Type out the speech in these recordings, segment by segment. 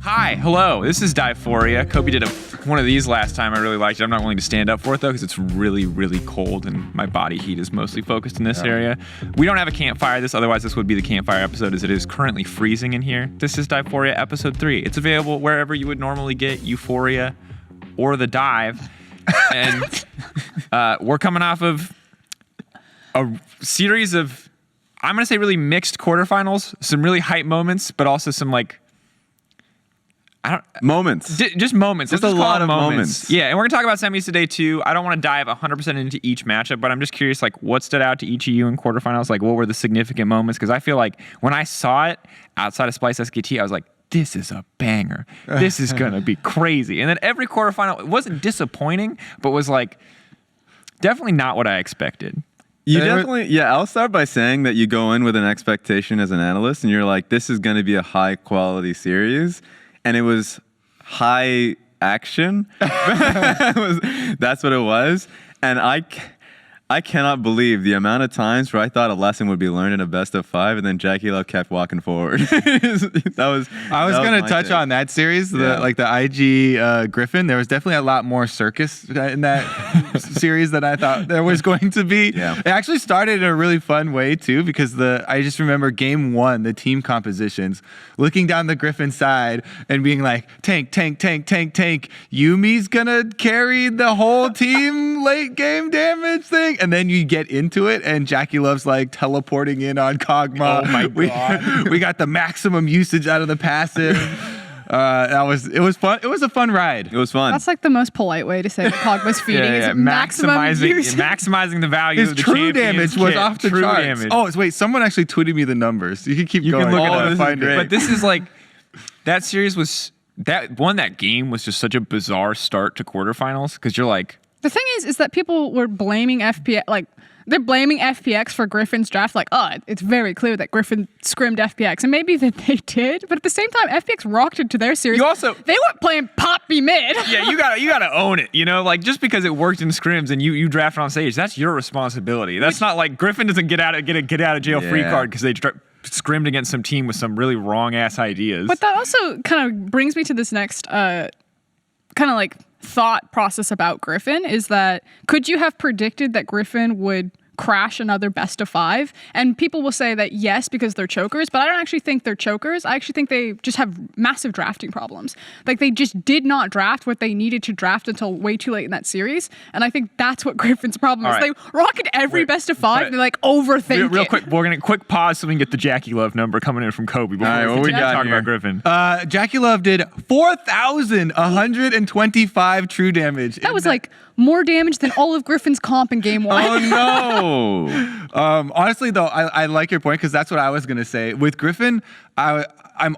Hi, hello, this is Divephoria. Kobe did one of these last time. I really liked it. I'm not willing to stand up for it, though, because it's really, really cold, and my body heat is mostly focused in this area. We don't have a campfire, otherwise this would be the campfire episode, as it is currently freezing in here. This is Divephoria episode 3. It's available wherever you would normally get Euphoria or The Dive. And we're coming off of a series of, I'm going to say, really mixed quarterfinals, some really hype moments, but also some, like, moments. Just moments. Just a lot of moments. Yeah, and we're going to talk about semis today, too. I don't want to dive 100% into each matchup, but I'm just curious, like, what stood out to each of you in quarterfinals? Like, what were the significant moments? Because I feel like when I saw it outside of Splice SKT, I was like, this is a banger. This is going to be crazy. And then every quarterfinal, it wasn't disappointing, but was, like, definitely not what I expected. You definitely, yeah, I'll start by saying that you go in with an expectation as an analyst, and you're like, this is going to be a high-quality series. And it was high action. That's what it was. And I cannot believe the amount of times where I thought a lesson would be learned in a best of 5, and then Jackie Love kept walking forward. I was going to touch on that series, the IG Griffin. There was definitely a lot more circus in that series than I thought there was going to be. Yeah. It actually started in a really fun way too, because I just remember game 1, the team compositions, looking down the Griffin side and being like, tank, tank, tank, tank, tank. Yumi's gonna carry the whole team late game damage thing. And then you get into it, and Jackie Love's like teleporting in on Kog'Maw. Oh my God. We got the maximum usage out of the passive. It was fun. It was a fun ride. It was fun. That's like the most polite way to say that Kog'Maw's feeding is maximizing the value His of the true damage was kit. off the True charts. damage. Oh, wait, someone actually tweeted me the numbers. You can keep going. Can look it up. and find it. But this is like, that series was, that game was just such a bizarre start to quarterfinals, because you're like, The thing is that people were blaming FPX, like, they're blaming FPX for Griffin's draft. Like, it's very clear that Griffin scrimmed FPX. And maybe that they did, but at the same time, FPX rocked into their series. You also, they weren't playing Poppy mid. Yeah, you gotta own it, you know? Like, just because it worked in scrims and you draft on stage, that's your responsibility. That's not like Griffin doesn't get a get out of jail free card because they scrimmed against some team with some really wrong ass ideas. But that also kind of brings me to this next kind of like thought process about Griffin, is that could you have predicted that Griffin would crash another best of 5? And people will say that yes, because they're chokers, but I don't actually think they're chokers. I actually think they just have massive drafting problems. Like, they just did not draft what they needed to draft until way too late in that series. And I think that's what Griffin's problem is. Right. They rocket every best of 5 and they like overthink real it. quick, we're gonna quick pause so we can get the Jackie Love number coming in from Kobe. All right, what we got talking here? about Griffin. Jackie Love did 4,125 true damage. That was like more damage than all of Griffin's comp in game 1. Oh, no. Honestly, though, I like your point, because that's what I was going to say. With Griffin, I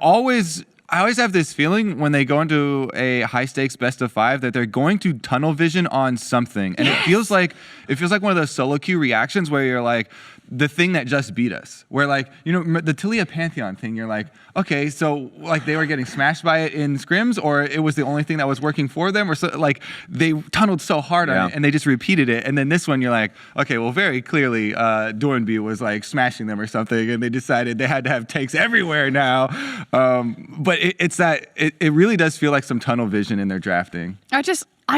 always have this feeling when they go into a high stakes best of 5 that they're going to tunnel vision on something. And it feels like one of those solo queue reactions where you're like, the thing that just beat us, where, like, you know, the Tilia Pantheon thing, you're like, okay, so like they were getting smashed by it in scrims, or it was the only thing that was working for them, or so, like they tunneled so hard on it and they just repeated it. And then this one, you're like, okay, well, very clearly Dornby was like smashing them or something, and they decided they had to have takes everywhere now. But it really does feel like some tunnel vision in their drafting. I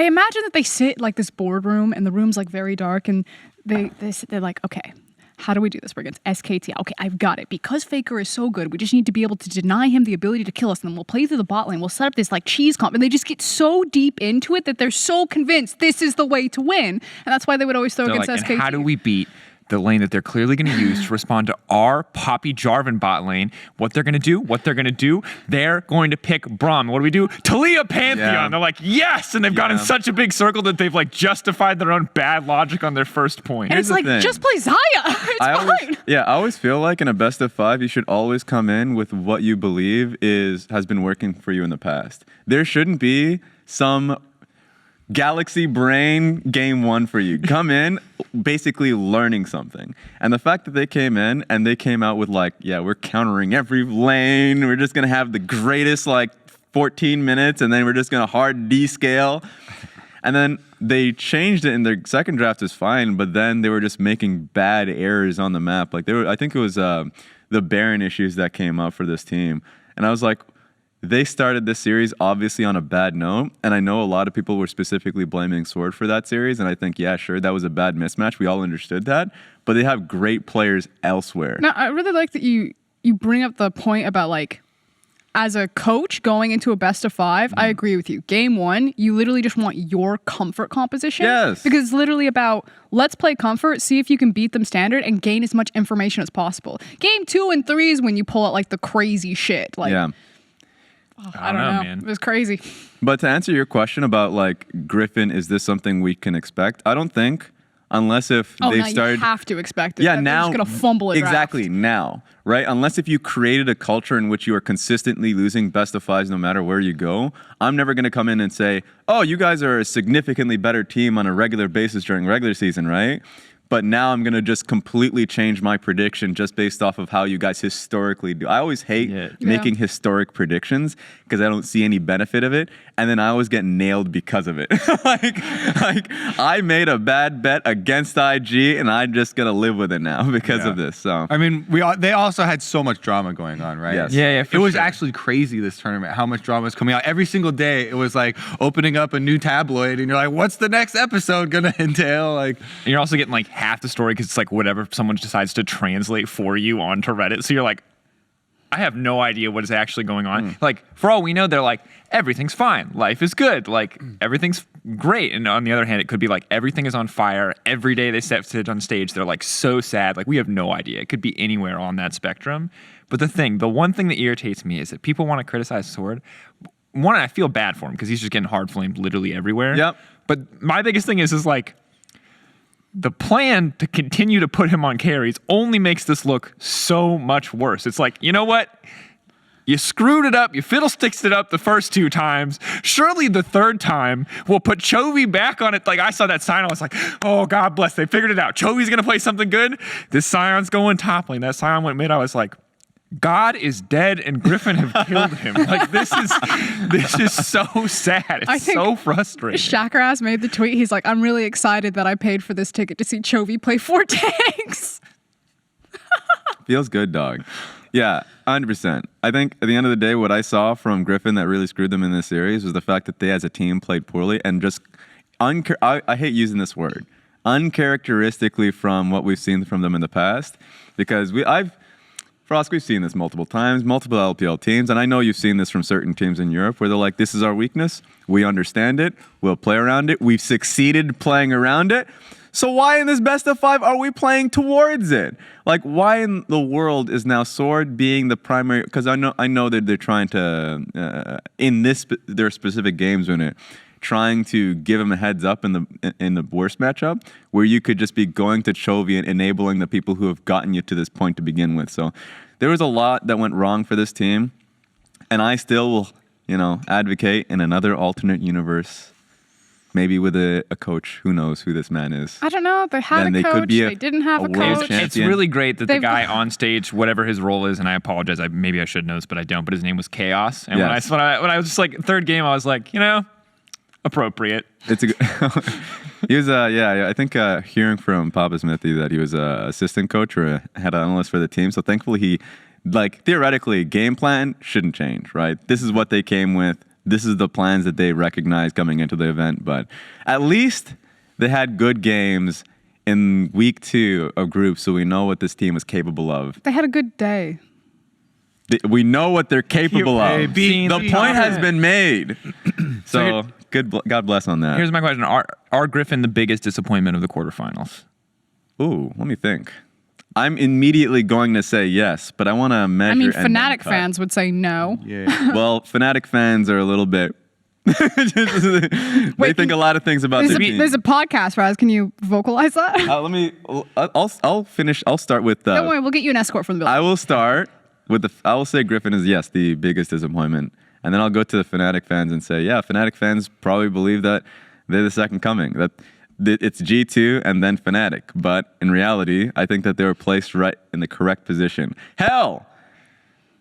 imagine that they sit like this boardroom, and the room's like very dark, and they're like, okay, how do we do this? We're against SKT. Okay, I've got it. Because Faker is so good, we just need to be able to deny him the ability to kill us, and then we'll play through the bot lane. We'll set up this like cheese comp, and they just get so deep into it that they're so convinced this is the way to win, and that's why they would always throw against SKT. And how do we beat the lane that they're clearly going to use to respond to our Poppy Jarvan bot lane? What they're going to do? They're going to pick Braum. What do? Talia Pantheon. Yeah. They're like, yes! And they've gone in such a big circle that they've like justified their own bad logic on their first point. And it's like, just play Xayah. It's fine. I always feel like in a best of 5, you should always come in with what you believe has been working for you in the past. There shouldn't be some Galaxy brain game 1 for you. Come in basically learning something. And the fact that they came in and they came out with like, yeah, we're countering every lane. We're just going to have the greatest like 14 minutes, and then we're just going to hard descale. And then they changed it in their second draft is fine, but then they were just making bad errors on the map. Like I think it was the Baron issues that came up for this team. And I was like, they started this series obviously on a bad note, and I know a lot of people were specifically blaming Sword for that series, and I think, yeah, sure, that was a bad mismatch. We all understood that, but they have great players elsewhere. No, I really like that you bring up the point about like, as a coach going into a best of 5, I agree with you. Game 1, you literally just want your comfort composition. Yes. Because it's literally about, let's play comfort, see if you can beat them standard, and gain as much information as possible. Game 2 and 3 is when you pull out like the crazy shit. Like, Yeah. I don't know. man. It was crazy. But to answer your question about like Griffin, is this something we can expect? I don't think, unless if Oh, they've now started. you have to expect it. Yeah, They're now just gonna fumble it. exactly now, right? Unless if you created a culture in which you are consistently losing best of 5s no matter where you go, I'm never gonna come in and say, "Oh, you guys are a significantly better team on a regular basis during regular season," right? But now I'm gonna just completely change my prediction just based off of how you guys historically do. I always hate making historic predictions because I don't see any benefit of it, and then I always get nailed because of it. like I made a bad bet against IG, and I'm just gonna live with it now because of this. So I mean, they also had so much drama going on, right? Yes. Yeah, for It was sure. actually crazy, this tournament, how much drama was coming out. Every single day, it was like opening up a new tabloid, and you're like, what's the next episode gonna entail? Like, And you're also getting like half the story because it's like whatever someone decides to translate for you onto Reddit. So you're like, I have no idea what is actually going on. Like, for all we know, they're like, everything's fine. Life is good. Like, everything's great. And on the other hand, it could be like, everything is on fire. Every day they step foot on stage, they're like so sad. Like, we have no idea. It could be anywhere on that spectrum. But the one thing that irritates me is that people want to criticize Sword. One, I feel bad for him because he's just getting hard flamed literally everywhere. Yep. But my biggest thing is like, the plan to continue to put him on carries only makes this look so much worse. It's like, you know what? You screwed it up. You fiddlesticks it up the first 2 times. Surely the third time we'll put Chovy back on it. Like, I saw that Scion. I was like, oh, God bless. They figured it out. Chovy's going to play something good. This Scion's going top lane. That Scion went mid. I was like, God is dead and Griffin have killed him. Like, this is so sad. I It's think so frustrating. Shakraz made the tweet. He's like, I'm really excited that I paid for this ticket to see Chovy play 4 tanks. feels good, dog. Yeah, 100%. I think at the end of the day, what I saw from Griffin that really screwed them in this series was the fact that they as a team played poorly and just, I hate using this word, uncharacteristically from what we've seen from them in the past, because Frosk, we've seen this multiple times, multiple LPL teams, and I know you've seen this from certain teams in Europe where they're like, this is our weakness, we understand it, we'll play around it, we've succeeded playing around it, so why in this best of 5 are we playing towards it? Like, why in the world is now Sword being the primary, because I know that they're trying to, in their specific games in it, trying to give him a heads up in the worst matchup where you could just be going to Chovy and enabling the people who have gotten you to this point to begin with. So there was a lot that went wrong for this team, and I still will, advocate in another alternate universe, maybe with a coach. Who knows who this man is? I don't know. They had Then a they coach. could be They didn't have a world coach. champion. It's really great that the They've- guy on stage, whatever his role is, and I apologize, maybe I should know this, but I don't. But his name was Chaos, and Yes. when I was just like third game, I was like, appropriate. It's a good. He was, I think hearing from Papa Smithy that he was a assistant coach or a head analyst for the team. So thankfully he, theoretically, game plan shouldn't change, right? This is what they came with. This is the plans that they recognized coming into the event. But at least they had good games in week 2 of groups, so we know what this team is capable of. They had a good day. We know what they're capable of. The The point has been made. So God bless on that. Here's my question: Are Griffin the biggest disappointment of the quarterfinals? Ooh, let me think. I'm immediately going to say yes, but I want to measure. I mean, and then Fnatic cut. fans would say no. yeah. Well, Fnatic fans are a little bit. They think a lot of things about There's the a, team. there's a podcast, Raz. Can you vocalize that? Let me. I'll finish. I'll start with. Don't worry, we'll get you an escort from the building. I will start with the. I will say Griffin is yes the biggest disappointment, and then I'll go to the Fnatic fans and say Fnatic fans probably believe that they're the second coming. That it's G2 and then Fnatic, but in reality, I think that they were placed right in the correct position. Hell,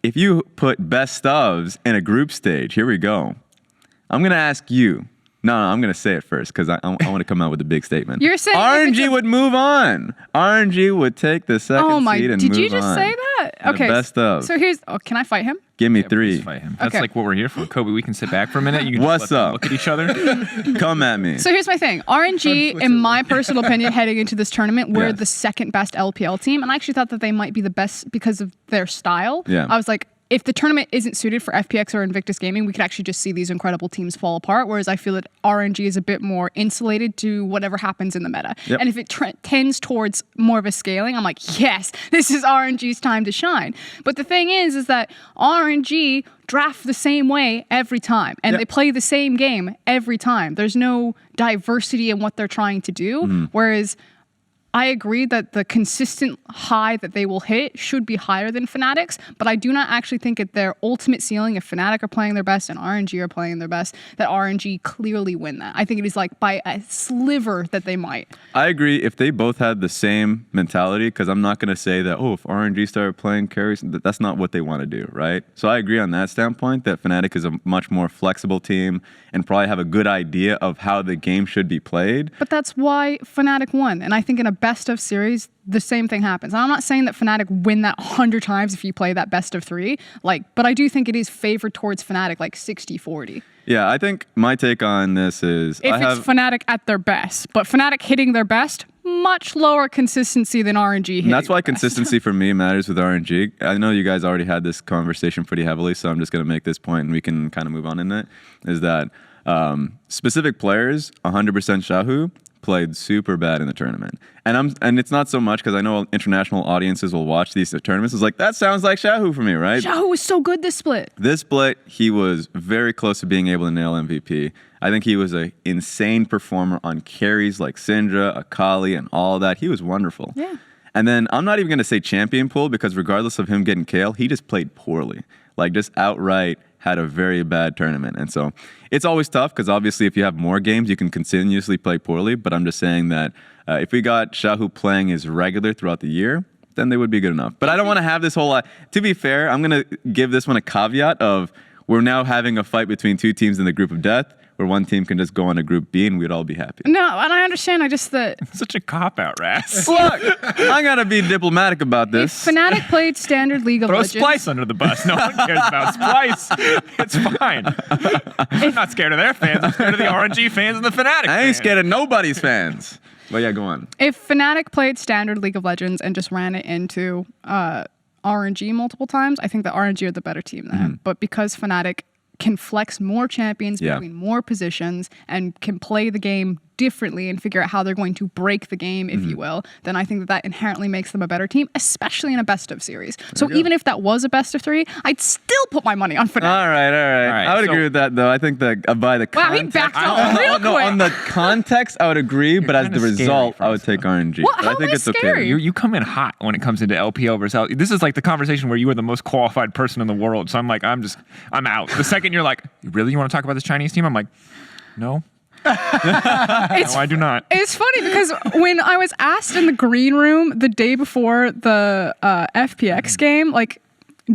if you put best ofs in a group stage, here we go. I'm gonna ask you. No, I'm gonna say it first because I want to come out with a big statement. You're saying if it's RNG would move on. RNG would take the second Oh my! seed and Did move you just on. say that? Okay. best of. So here's. Oh, can I fight him? Give me Please 3. fight him. That's Okay. like what we're here for. Kobe, we can sit back for a minute. You can What's just let them up? look at each other. Come at me. So here's my thing. RNG, in my personal opinion, heading into this tournament, were Yes. the second best LPL team, and I actually thought that they might be the best because of their style. Yeah. I was like, if the tournament isn't suited for FPX or Invictus Gaming, we could actually just see these incredible teams fall apart. Whereas I feel that RNG is a bit more insulated to whatever happens in the meta. Yep. And if it tends towards more of a scaling, I'm like, yes, this is RNG's time to shine. But the thing is that RNG draft the same way every time, and Yep. they play the same game every time. There's no diversity in what they're trying to do. Whereas I agree that the consistent high that they will hit should be higher than Fnatic's, but I do not actually think at their ultimate ceiling, if Fnatic are playing their best and RNG are playing their best, that RNG clearly win that. I think it is like by a sliver that they might. I agree if they both had the same mentality, because I'm not going to say that, if RNG started playing carries, that's not what they want to do, right? So I agree on that standpoint that Fnatic is a much more flexible team and probably have a good idea of how the game should be played. But that's why Fnatic won. And I think in a best of series, the same thing happens. And I'm not saying that Fnatic win that 100 times if you play that best of 3, but I do think it is favored towards Fnatic, like 60-40. Yeah, I think my take on this is If it's Fnatic at their best, but Fnatic hitting their best, much lower consistency than RNG hitting. And that's why their best. consistency for me matters with RNG. I know you guys already had this conversation pretty heavily, so I'm just going to make this point and we can kind of move on in it, is that specific players, 100% Shahu, played super bad in the tournament. And it's not so much because I know international audiences will watch these tournaments. It's like, that sounds like Shahu for me, right? Shahu was so good this split. This split, he was very close to being able to nail MVP. I think he was an insane performer on carries like Syndra, Akali, and all that. He was wonderful. Yeah. And then I'm not even going to say champion pool because regardless of him getting Kale, he just played poorly. Like just outright had a very bad tournament. And so it's always tough because obviously if you have more games, you can continuously play poorly. But I'm just saying that if we got Shahu playing as regular throughout the year, then they would be good enough. But I don't want to have this whole to be fair, I'm going to give this one a caveat of we're now having a fight between 2 teams in the group of death where one team can just go on a group B and we'd all be happy. No, and I understand. I just that Such a cop-out, Ras. Look, I got to be diplomatic about if this. Fnatic played standard League of Throw Legends, Splice under the bus. No one cares about Splice. It's fine. I'm not scared of their fans. I'm scared of the RNG fans and the Fnatic I ain't fans. scared of nobody's fans. But yeah, go on. if Fnatic played standard League of Legends and just ran it into RNG multiple times, I think that RNG are the better team there. But because Fnatic can flex more champions Yeah. between more positions and can play the game differently and figure out how they're going to break the game, if you will, then I think that that inherently makes them a better team, especially in a best of series. So even if that was a best of 3, I'd still put my money on Fnatic. All right. right, I would so- agree with that, though. I think that by the Wow, he context, backed off real no, quick. on the context, I would agree. But as the kinda scary result, for I would us, take RNG. What? But How I think am I it's okay. scary? You come in hot when it comes into LPL versus L. This is like the conversation where you are the most qualified person in the world. So I'm like, I'm out. The second you're like, really, you want to talk about this Chinese team? I'm like, no. No, I do not. It's funny because when I was asked in the green room the day before the FPX game, like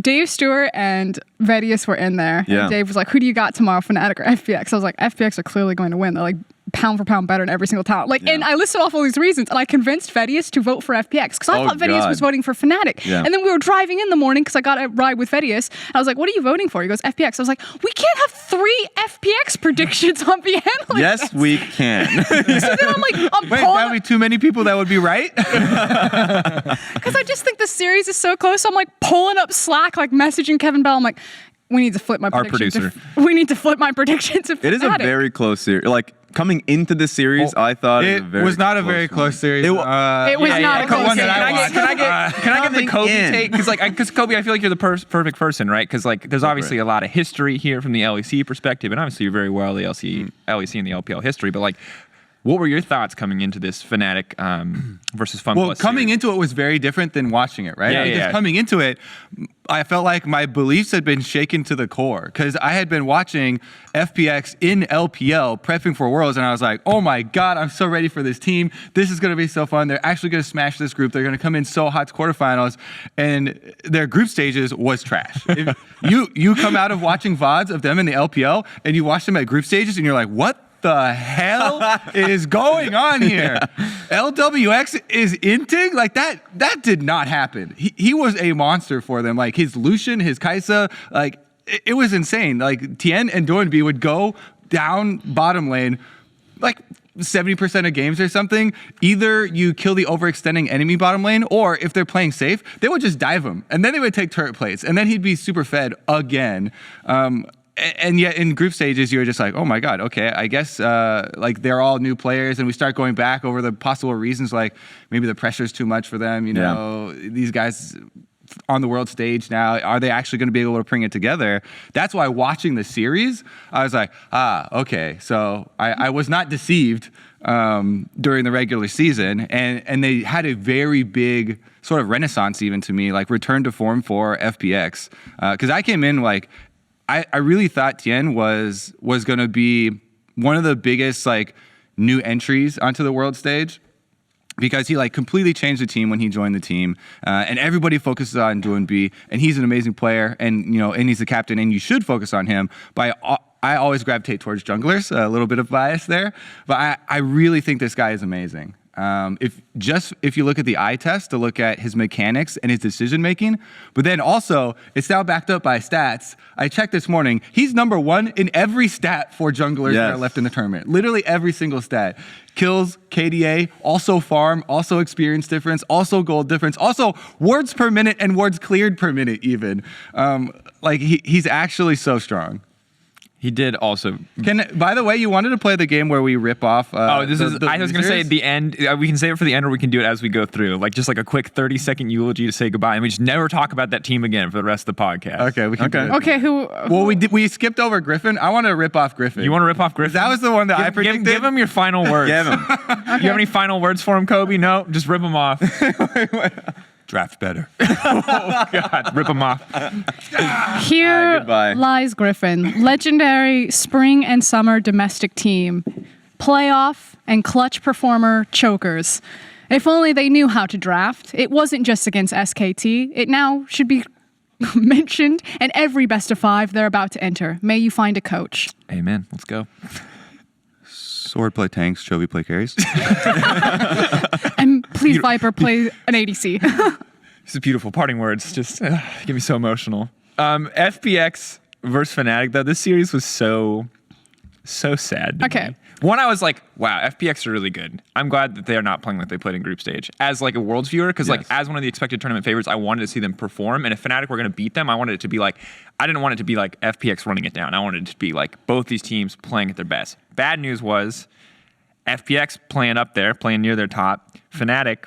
Dave Stewart and Vedius were in there. Yeah. And Dave was like, who do you got tomorrow, Fnatic or FPX? I was like, FPX are clearly going to win. They're like pound for pound better in every single talent. Like, and I listed off all these reasons, and I convinced Vedius to vote for FPX because I Oh, thought Vedius God. was voting for Fnatic. Yeah. And then we were driving in the morning because I got a ride with Vedius. And I was like, what are you voting for? He goes, FPX. I was like, we can't have 3 FPX predictions on the analyst. Yes, we can. So then I'm like, I'm Wait, pulling that would be too many people that would be right? because I just think the series is so close. So I'm like pulling up Slack, like messaging Kevin Bell. I'm like, we need to flip my Our predictions. producer. We need to flip my predictions. It is a very close series. Like coming into the series, I thought It was not a very close series. It It was not a the close one that series. I watched. Can I get the Kobe in. take? Because Kobe, I feel like you're the perfect person, right? Because like there's obviously a lot of history here from the LEC perspective, and obviously you're very well the LEC and the LPL history. But like, what were your thoughts coming into this Fnatic versus FunPlus? Well, coming series? into it was very different than watching it, right? Yeah, because yeah. coming into it, I felt like my beliefs had been shaken to the core because I had been watching FPX in LPL prepping for Worlds, and I was like, oh my God, I'm so ready for this team. This is going to be so fun. They're actually going to smash this group. They're going to come in so hot to quarterfinals, and their group stages was trash. If you come out of watching VODs of them in the LPL, and you watch them at group stages, and you're like, what the hell is going on here? LWX is inting? Like that did not happen. He was a monster for them. Like his Lucian, his Kai'Sa, like it was insane. Like Tien and Doinb would go down bottom lane like 70% of games or something. Either you kill the overextending enemy bottom lane, or if they're playing safe, they would just dive him. And then they would take turret plates. And then he'd be super fed again. And yet in group stages, you were just like, oh my God, okay, I guess like they're all new players. And we start going back over the possible reasons, like maybe the pressure's too much for them. You know, these guys on the world stage now, are they actually going to be able to bring it together? That's why watching the series, I was like, okay. So I was not deceived during the regular season. And they had a very big sort of renaissance even to me, like return to form for FPX. Because I came in like, I really thought Tien was going to be one of the biggest like new entries onto the world stage, because he like completely changed the team when he joined the team, and everybody focuses on Doinb, and he's an amazing player, and and he's the captain, and you should focus on him. But I always gravitate towards junglers, a little bit of bias there, but I really think this guy is amazing. If you look at the eye test to look at his mechanics and his decision making, but then also it's now backed up by stats. I checked this morning. He's number 1 in every stat for junglers that are left in the tournament. Literally every single stat. Kills, KDA, also farm, also experience difference, also gold difference, also words per minute and words cleared per minute even. Like he's actually so strong. He did also. By the way, you wanted to play the game where we rip off. I was going to say at the end. We can save it for the end, or we can do it as we go through. Like just like a quick 30-second eulogy to say goodbye, and we just never talk about that team again for the rest of the podcast. Okay, we can. Do it. Okay, who? Well, we skipped over Griffin. I want to rip off Griffin. You want to rip off Griffin? That was the one that I predicted. Give him your final words. Give him. You have any final words for him, Kobe? No, just rip him off. Draft better. Oh God, rip him off. Here goodbye. lies Griffin, legendary spring and summer domestic team, playoff and clutch performer chokers. If only they knew how to draft. It wasn't just against SKT. It now should be mentioned, and every best of 5 they're about to enter. May you find a coach. Amen. Let's go. Sword play tanks, Chovy play carries. And please, Viper, play an ADC. This is beautiful. Parting words. Just get me so emotional. FPX versus Fnatic, though, this series was so sad to me. One, I was like, wow, FPX are really good. I'm glad that they are not playing like they played in group stage. As like a Worlds viewer, because like as one of the expected tournament favorites, I wanted to see them perform. And if Fnatic were going to beat them, I wanted it to be like, I didn't want it to be like FPX running it down. I wanted it to be like both these teams playing at their best. Bad news was FPX playing up there, playing near their top. Fnatic.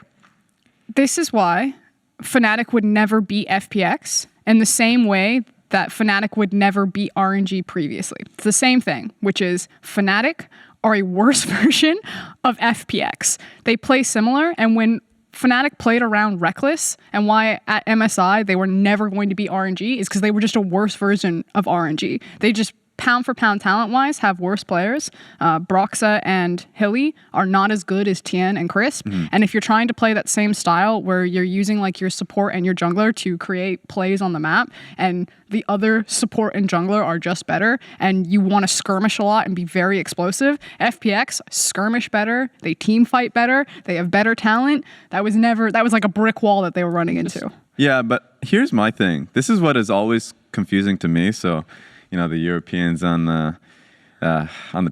This is why Fnatic would never beat FPX in the same way that Fnatic would never beat RNG previously. It's the same thing, which is Fnatic are a worse version of FPX. They play similar, and when Fnatic played around Reckless, and why at MSI they were never going to be RNG is because they were just a worse version of RNG. They just pound for pound talent-wise have worse players. Broxa and Hilly are not as good as Tien and Crisp. And if you're trying to play that same style where you're using like your support and your jungler to create plays on the map, and the other support and jungler are just better, and you want to skirmish a lot and be very explosive, FPX skirmish better, they team fight better, they have better talent. That was like a brick wall that they were running into. Yeah, but here's my thing. This is what is always confusing to me. So, the Europeans on the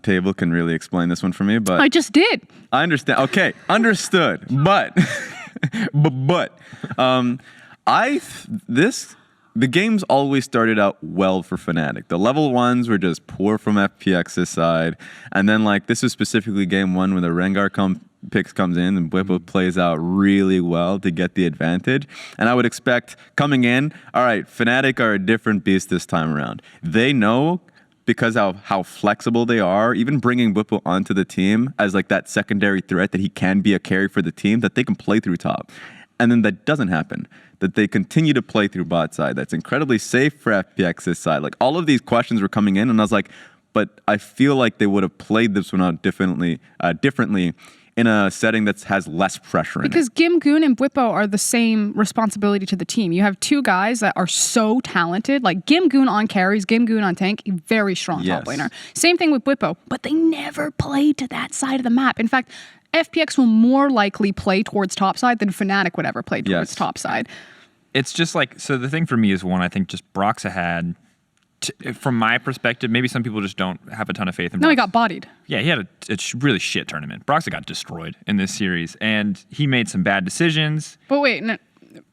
table can really explain this one for me. But I just did. I understand. Okay, understood. But the games always started out well for Fnatic. The level 1s were just poor from FPX's side, and then like this is specifically game 1 when the Rengar comes in and Whipple plays out really well to get the advantage. And I would expect coming in, all right, Fnatic are a different beast this time around. They know, because how flexible they are, even bringing Whipple onto the team as like that secondary threat that he can be a carry for the team, that they can play through top. And then that doesn't happen, that they continue to play through bot side. That's incredibly safe for FPX's side. Like all of these questions were coming in, and I was like, but I feel like they would have played this one out differently in a setting that has less pressure in Because it. Gimgoon and Bwipo are the same responsibility to the team. You have two guys that are so talented. Like Gimgoon on carries, Gimgoon on tank, very strong top laner. Same thing with Bwipo, but they never play to that side of the map. In fact, FPX will more likely play towards top side than Fnatic would ever play towards top side. It's just like, so the thing for me is one, I think just Broxa had, from my perspective, maybe some people just don't have a ton of faith in Broxa. No, he got bodied. Yeah, he had a really shit tournament. Broxa got destroyed in this series, and he made some bad decisions. But wait,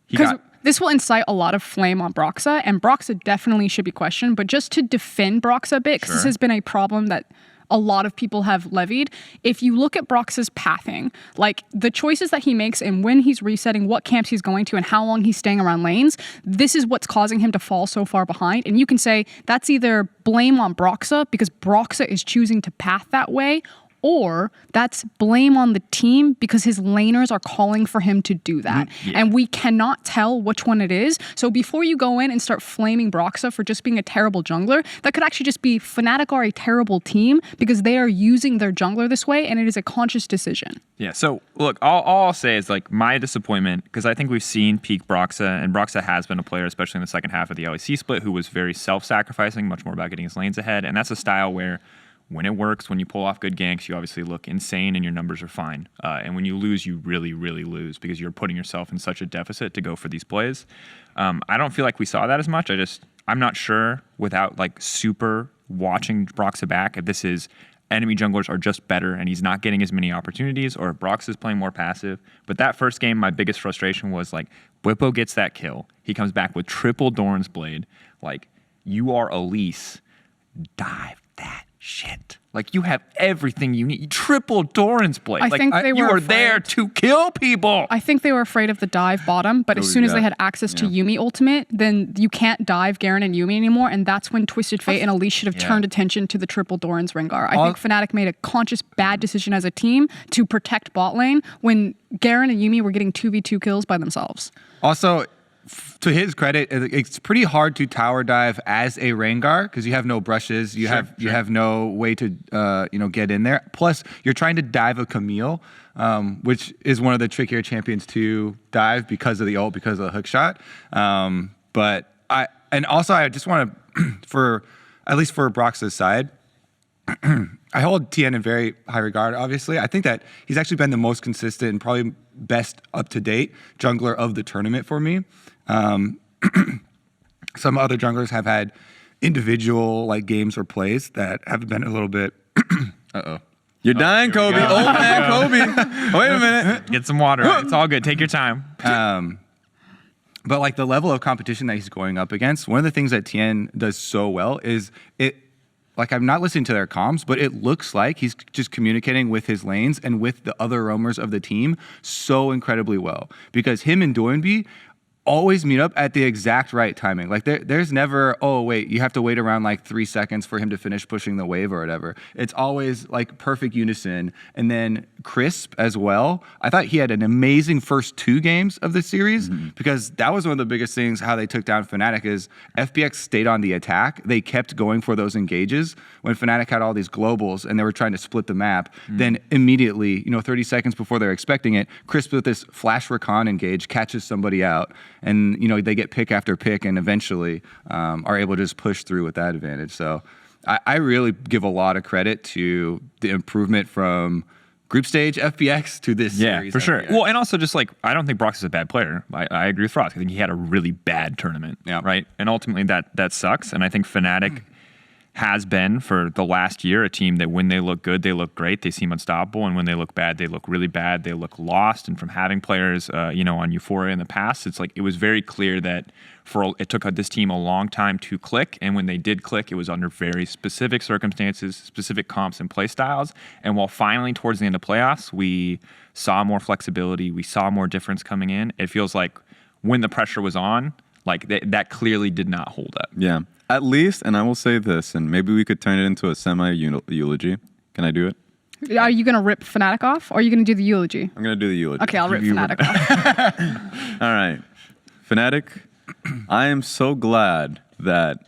because this will incite a lot of flame on Broxa, and Broxa definitely should be questioned. But just to defend Broxa a bit, because this has been a problem that a lot of people have levied. If you look at Brox's pathing, like the choices that he makes and when he's resetting, what camps he's going to and how long he's staying around lanes, this is what's causing him to fall so far behind. And you can say that's either blame on Broxa because Broxa is choosing to path that way, or that's blame on the team because his laners are calling for him to do that. And we cannot tell which one it is. So before you go in and start flaming Broxa for just being a terrible jungler, that could actually just be Fnatic are a terrible team because they are using their jungler this way, and it is a conscious decision. Yeah, so look, all I'll say is like my disappointment, because I think we've seen peak Broxa, and Broxa has been a player, especially in the second half of the LEC split, who was very self-sacrificing, much more about getting his lanes ahead. And that's a style where when it works, when you pull off good ganks, you obviously look insane and your numbers are fine. And when you lose, you really, really lose because you're putting yourself in such a deficit to go for these plays. I don't feel like we saw that as much. I'm not sure without like super watching Broxa back if this is enemy junglers are just better and he's not getting as many opportunities, or if Brox is playing more passive. But that first game, my biggest frustration was like Bwipo gets that kill. He comes back with triple Doran's Blade. Like, you are Elise. Dive that shit. Like, you have everything you need. Triple Doran's Blade. I think they you were are there to kill people. I think they were afraid of the dive bottom, but as soon as they had access to Yuumi ultimate, then you can't dive Garen and Yuumi anymore, and that's when Twisted Fate and Elise should have turned attention to the triple Doran's Rengar. I think Fnatic made a conscious bad decision as a team to protect bot lane when Garen and Yuumi were getting 2v2 kills by themselves. Also, to his credit, it's pretty hard to tower dive as a Rengar because you have no brushes, you have no way to get in there. Plus, you're trying to dive a Camille, which is one of the trickier champions to dive because of the ult, because of the hook shot. But I just want to, for at least for Brox's side, I hold Tien in very high regard, obviously. I think that he's actually been the most consistent and probably best up-to-date jungler of the tournament for me. Some other junglers have had individual like games or plays that have been a little bit You're dying, Kobe. Old man Kobe. Wait a minute. Get some water. It's all good. Take your time. But like the level of competition that he's going up against, one of the things that Tien does so well is like, I'm not listening to their comms, but it looks like he's just communicating with his lanes and with the other roamers of the team so incredibly well. Because him and Doinby always meet up at the exact right timing. Like there's never, oh wait, you have to wait around like 3 seconds for him to finish pushing the wave or whatever. It's always like perfect unison. And then Crisp as well. I thought he had an amazing first 2 games of the series because that was one of the biggest things how they took down Fnatic is FPX stayed on the attack. They kept going for those engages. When Fnatic had all these globals and they were trying to split the map, then immediately, 30 seconds before they're expecting it, Crisp with this flash recon engage catches somebody out. And, they get pick after pick and eventually are able to just push through with that advantage. So I really give a lot of credit to the improvement from group stage FPX to this series. Yeah, for sure. FPX. Well, and also just like, I don't think Brox is a bad player. I agree with Frost. I think he had a really bad tournament, right? And ultimately that sucks. And I think Fnatic has been for the last year a team that when they look good, they look great. They seem unstoppable. And when they look bad, they look really bad. They look lost. And from having players, on Euphoria in the past, it's like it was very clear that it took this team a long time to click. And when they did click, it was under very specific circumstances, specific comps and play styles. And while finally towards the end of playoffs, we saw more flexibility, we saw more difference coming in, it feels like when the pressure was on, like that clearly did not hold up. Yeah. At least, and I will say this, and maybe we could turn it into a semi-eulogy. Can I do it? Are you going to rip Fnatic off, or are you going to do the eulogy? I'm going to do the eulogy. Okay, I'll rip Fnatic off. All right. Fnatic, I am so glad that,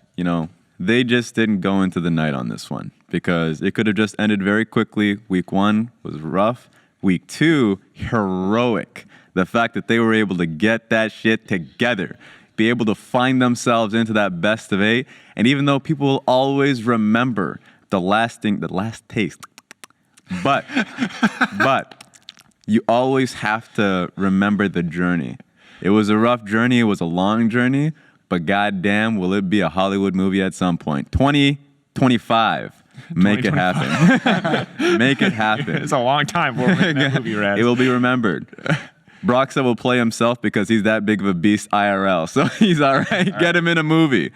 they just didn't go into the night on this one because it could have just ended very quickly. Week 1 was rough. Week 2, heroic. The fact that they were able to get that shit together, be able to find themselves into that best of 8. And even though people will always remember the last taste, but you always have to remember the journey. It was a rough journey. It was a long journey, but goddamn, will it be a Hollywood movie at some point? 2025. Make it happen. Make it happen. It's a long time before we're making that movie, Raz. It will be remembered. Broxa will play himself because he's that big of a beast IRL. So he's all right. Get him in a movie.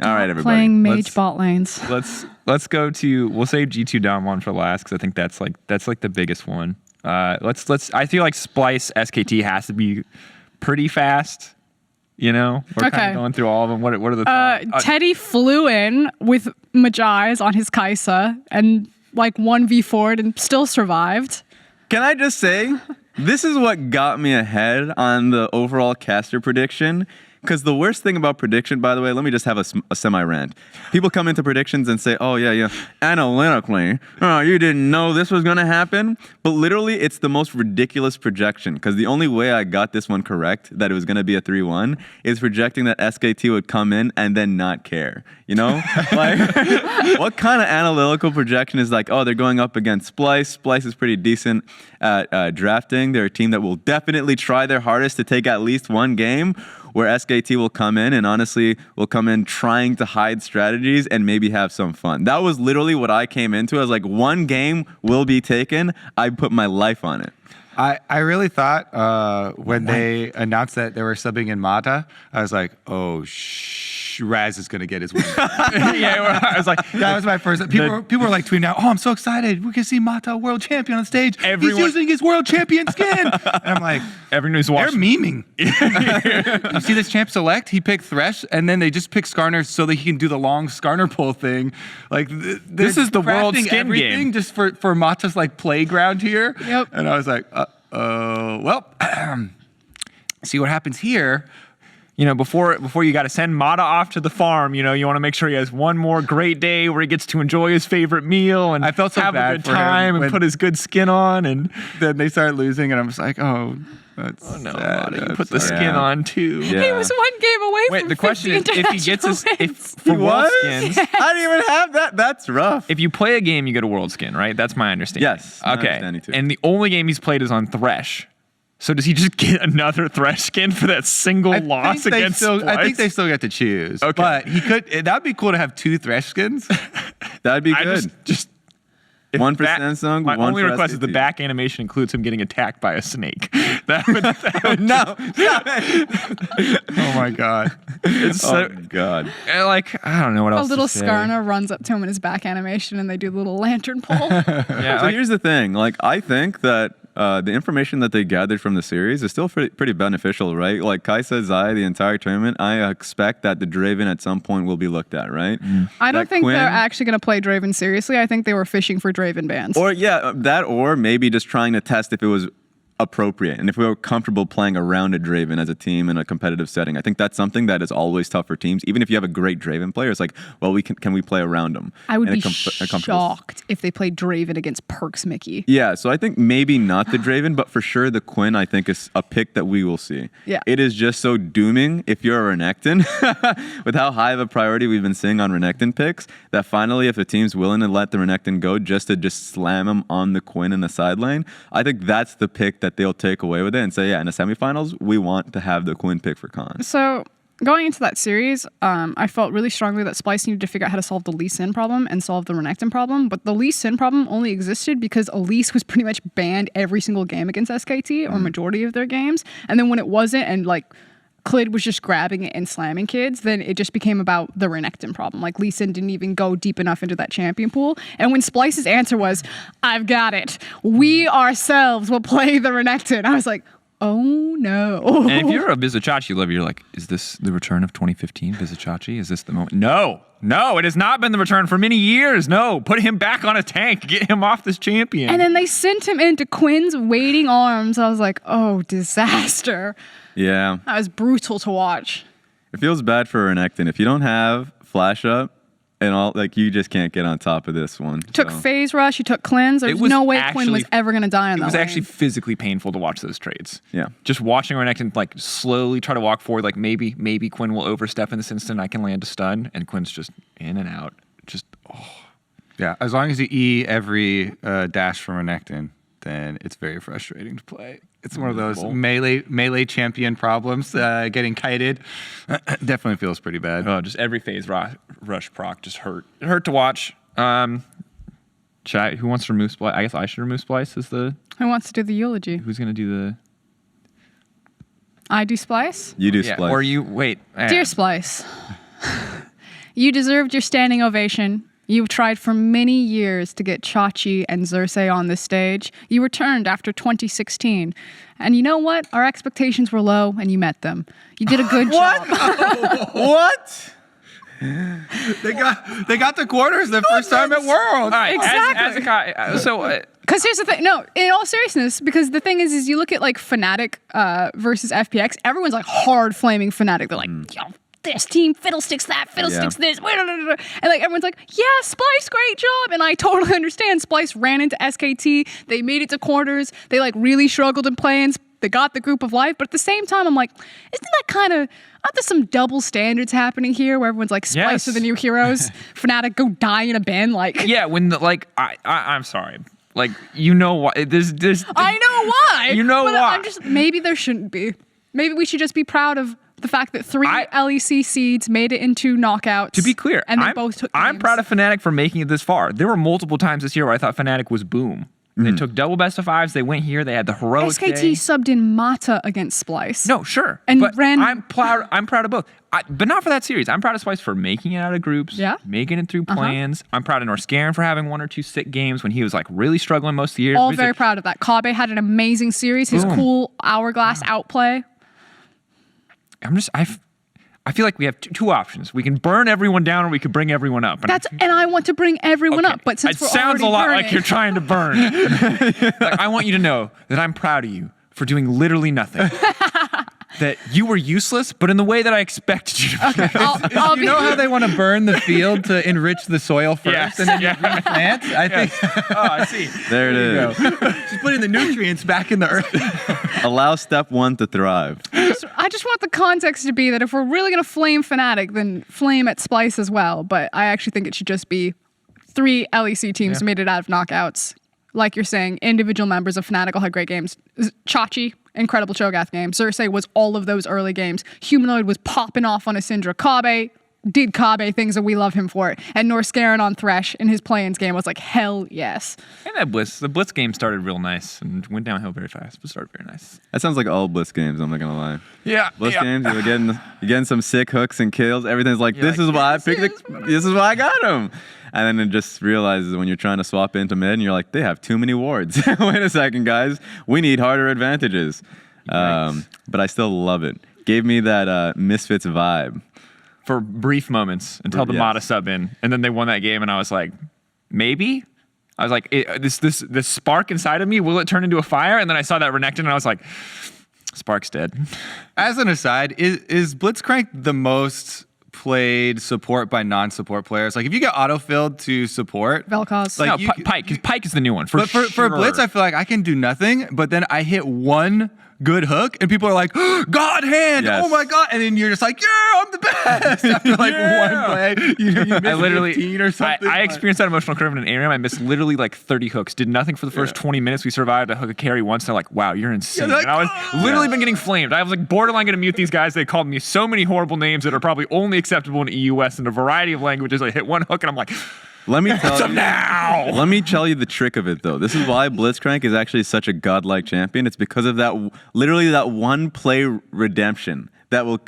All right, everybody. Playing mage bot lanes. Let's go to. We'll save G2 Dom 1 for last because I think that's like the biggest one. Let's. I feel like Splice SKT has to be pretty fast. You know, we're kind of going through all of them. What are the thoughts? Teddy flew in with Majais on his Kaisa and like 1v4'd and still survived. Can I just say, this is what got me ahead on the overall caster prediction. Because the worst thing about prediction, by the way, let me just have a semi-rant. People come into predictions and say, oh, yeah, analytically, oh, you didn't know this was going to happen. But literally, it's the most ridiculous projection. Because the only way I got this one correct, that it was going to be a 3-1, is projecting that SKT would come in and then not care. You know? Like, what kind of analytical projection is like, oh, they're going up against Splice. Splice is pretty decent at drafting. They're a team that will definitely try their hardest to take at least one game, where SKT will come in and honestly will come in trying to hide strategies and maybe have some fun. That was literally what I came into. I was like, one game will be taken. I put my life on it. I really thought when they announced that they were subbing in Mata, I was like, oh, Raz is going to get his win. Yeah, I was like, that was my first. People were like tweeting out, oh, I'm so excited. We can see Mata world champion on stage. He's using his world champion skin. And I'm like, everyone's watching. They're memeing. You see this champ select? He picked Thresh, and then they just picked Skarner so that he can do the long Skarner pull thing. Like this is the world skin game. Just for Mata's like playground here. Yep. And I was like, well, see what happens here. You know, before you got to send Mata off to the farm, you know, you want to make sure he has one more great day where he gets to enjoy his favorite meal and I felt so have bad a good for him time and put his good skin on. And then they started losing, and I was like, oh, that's no, sad. Mata, you put the skin on too. Yeah. He was one game away Wait, from the question is, 50 if he gets his, international if wins. for He world was? skins, I didn't even have that. That's rough. if you play a game, you get a world skin, right? That's my understanding. Yes, my Okay. understanding too. And the only game he's played is on Thresh. So does he just get another Thresh skin for that single loss against Splice? I think they still get to choose. Okay. But he could. That'd be cool to have 2 Thresh skins. That'd be I good. just One for back- Samsung, My one only for request is the SKT. back animation includes him getting attacked by a snake. That would No. Oh my god. it's Oh so, God. like I don't know what A else. little to say. Skarner runs up to him in his back animation, and they do the little lantern pull. Yeah, So like, here's the thing. Like, I think that the information that they gathered from the series is still pretty beneficial, right? Like Kai said, Zai, the entire tournament, I expect that the Draven at some point will be looked at, right? I don't That think Quinn- they're actually going to play Draven seriously. I think they were fishing for Draven bans. Or yeah, that or maybe just trying to test if it was appropriate and if we were comfortable playing around a Draven as a team in a competitive setting. I think that's something that is always tough for teams. Even if you have a great Draven player, it's like, well, can we play around them? I would in be a comfortable- shocked if they played Draven against Perks Mickey. Yeah, so I think maybe not the Draven, but for sure the Quinn, I think, is a pick that we will see. Yeah. It is just so dooming if you're a Renekton, with how high of a priority we've been seeing on Renekton picks, that finally if a team's willing to let the Renekton go just to slam him on the Quinn in the side lane, I think that's the pick that they'll take away with it and say, yeah, in the semifinals, we want to have the Quinn pick for Khan. So going into that series, I felt really strongly that Splice needed to figure out how to solve the Lee Sin problem and solve the Renekton problem. But the Lee Sin problem only existed because Elise was pretty much banned every single game against SKT, or majority of their games. And then when it wasn't, and like Clid was just grabbing it and slamming kids, then it just became about the Renekton problem. Like Lee Sin didn't even go deep enough into that champion pool. And when Splice's answer was, I've got it, we ourselves will play the Renekton, I was like, oh no. and if you're a Vizichachi lover, you're like, is this the return of 2015 Vizichachi? Is this the moment? No, it has not been the return for many years. No, put him back on a tank. Get him off this champion. And then they sent him into Quinn's waiting arms. I was like, oh, disaster. Yeah. That was brutal to watch. It feels bad for Renekton. If you don't have Flash Up, and all, like, you just can't get on top of this one. Took so. phase rush, he took cleanse. There's was no way Quinn was actually- ever going to die on that It was lane. actually physically painful to watch those trades. Yeah. Just watching Renekton like slowly try to walk forward, like maybe Quinn will overstep in this instant. I can land a stun, and Quinn's just in and out. Just Yeah, as long as you E every dash from Renekton, then it's very frustrating to play. It's one of those melee champion problems. Getting kited definitely feels pretty bad. just every phase rush proc just hurt. It hurt to watch. Who wants to remove Splice? I guess I should remove Splice. Who wants to do the eulogy? Who's gonna do the? I do Splice? You do Splice. Or you wait. Dear Splice, you deserved your standing ovation. You've tried for many years to get Chachi and Xerxes on this stage. You returned after 2016. And you know what? Our expectations were low, and you met them. You did a good job. What? They got the quarters the first time at World. All right, Exactly. so Because here's the thing. No, in all seriousness, because the thing is you look at like Fnatic versus FPX, everyone's like hard flaming Fnatic. They're like, yo, this team fiddlesticks that, fiddlesticks this. And like everyone's like, yeah, Splice, great job. And I totally understand. Splice ran into SKT. They made it to quarters. They like really struggled in play-ins. They got the group of life. But at the same time, I'm like, isn't that kind of, aren't there some double standards happening here where everyone's like, Splice are the new heroes? Fnatic go die in a bin. Like, yeah, when the, like I'm sorry. Like, you know why? There's I know why. You know but why. I'm just, maybe there shouldn't be. Maybe we should just be proud of the fact that 3 LEC seeds made it into knockouts. To be clear, and they both took I'm games. proud of Fnatic for making it this far. There were multiple times this year where I thought Fnatic was boom. They took double best of fives. They went here. They had the heroic SKT day. subbed in Mata against Splice. No, sure. And but ran- I'm proud of both. But not for that series. I'm proud of Splice for making it out of groups. Yeah. Making it through plans. I'm proud of Norscarin for having 1 or 2 sick games when he was like really struggling most of the year. All He's very like, proud of that. Kabe had an amazing series. His Boom. cool hourglass outplay. I feel like we have two options. We can burn everyone down, or we could bring everyone up. And I want to bring everyone Okay. up, but since it we're sounds already a lot burning, like you're trying to burn. Like, I want you to know that I'm proud of you for doing literally nothing. That you were useless, but in the way that I expected you to be. I'll You be, know how they want to burn the field to enrich the soil first, Yes, and then yeah. you replant? I think Oh, I see. There it is. just putting the nutrients back in the earth. Allow step 1 to thrive. I just want the context to be that if we're really going to flame Fnatic, then flame at Splice as well. But I actually think it should just be 3 LEC teams made it out of knockouts. Like you're saying, individual members of Fnatic all had great games. Chachi, incredible Cho'Gath game. Xerxes was all of those early games. Humanoid was popping off on a Syndra. Kabe did Kabe things, and we love him for it. And Norscarin on Thresh in his play-ins game was like, hell yes. And the Blitz game started real nice and went downhill very fast, but started very nice. That sounds like all Blitz games, I'm not going to lie. Yeah. Blitz games, you're getting some sick hooks and kills. Everything's like, You're this like, is why I picked this is why I got him. And then it just realizes when you're trying to swap into mid and you're like, they have too many wards. Wait a second, guys. We need harder advantages. But I still love it. Gave me that Misfits vibe. For brief moments until the Yes. Mata sub in, and then they won that game, and I was like, maybe. I was like, this spark inside of me, will it turn into a fire? And then I saw that Renekton, and I was like, spark's dead. As an aside, is Blitzcrank the most played support by non-support players? Like, if you get autofilled to support, Vel'Koz. Like, No, you c- Pike. 'Cause Pike is the new one. For Blitz, I feel like I can do nothing, but then I hit one good hook, and people are like, God hand, Yes. oh my God. And then you're just like, yeah, I'm the best. After like one play, you miss I literally, 15 or something. I experienced that emotional curve in an ARAM. I missed literally like 30 hooks. Did nothing for the first 20 minutes. We survived a hook a carry once. They're like, wow, you're insane. Yeah, like, and I was literally been getting flamed. I was like borderline going to mute these guys. They called me so many horrible names that are probably only acceptable in EUS in a variety of languages. I hit one hook and I'm like, Let me tell you. now. Let me tell you the trick of it, though. This is why Blitzcrank is actually such a godlike champion. It's because of that, literally that one play redemption that will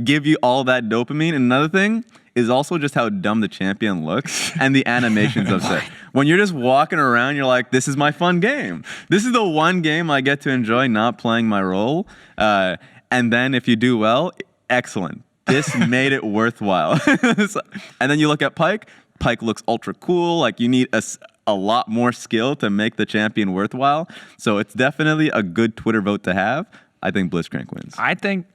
give you all that dopamine. And another thing is also just how dumb the champion looks and the animations of it. When you're just walking around, you're like, this is my fun game. This is the one game I get to enjoy not playing my role. And then if you do well, excellent. This made it worthwhile. And then you look at Pike. Pike looks ultra cool. Like, you need a lot more skill to make the champion worthwhile. So it's definitely a good Twitter vote to have. I think Blitzcrank wins. I think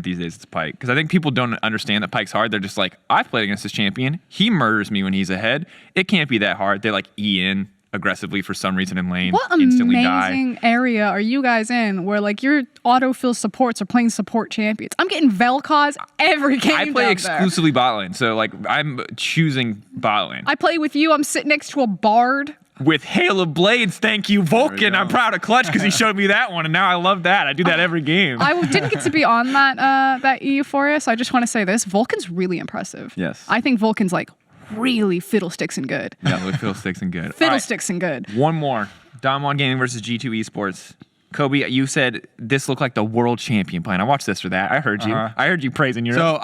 these days it's Pyke, because I think people don't understand that Pyke's hard. They're just like, I've played against this champion. He murders me when he's ahead. It can't be that hard. They like E in aggressively for some reason in lane. What instantly amazing die. area are you guys in where like your autofill supports are playing support champions? I'm getting Vel'Koz every game. I play down exclusively bot lane, so like I'm choosing bot lane. I play with you. I'm sitting next to a bard. With Hail of Blades, thank you, Vulcan. I'm proud of Clutch because he showed me that one, and now I love that. I do that every game. I didn't get to be on that Euphoria, so I just want to say this: Vulcan's really impressive. Yes. I think Vulcan's like really fiddlesticks and good. Yeah, with fiddlesticks and good. Fiddlesticks and good. One more. Damwon Gaming versus G2 Esports. Kobe, you said this looked like the world champion playing. I watched this or that. I heard you. I heard you praising your. So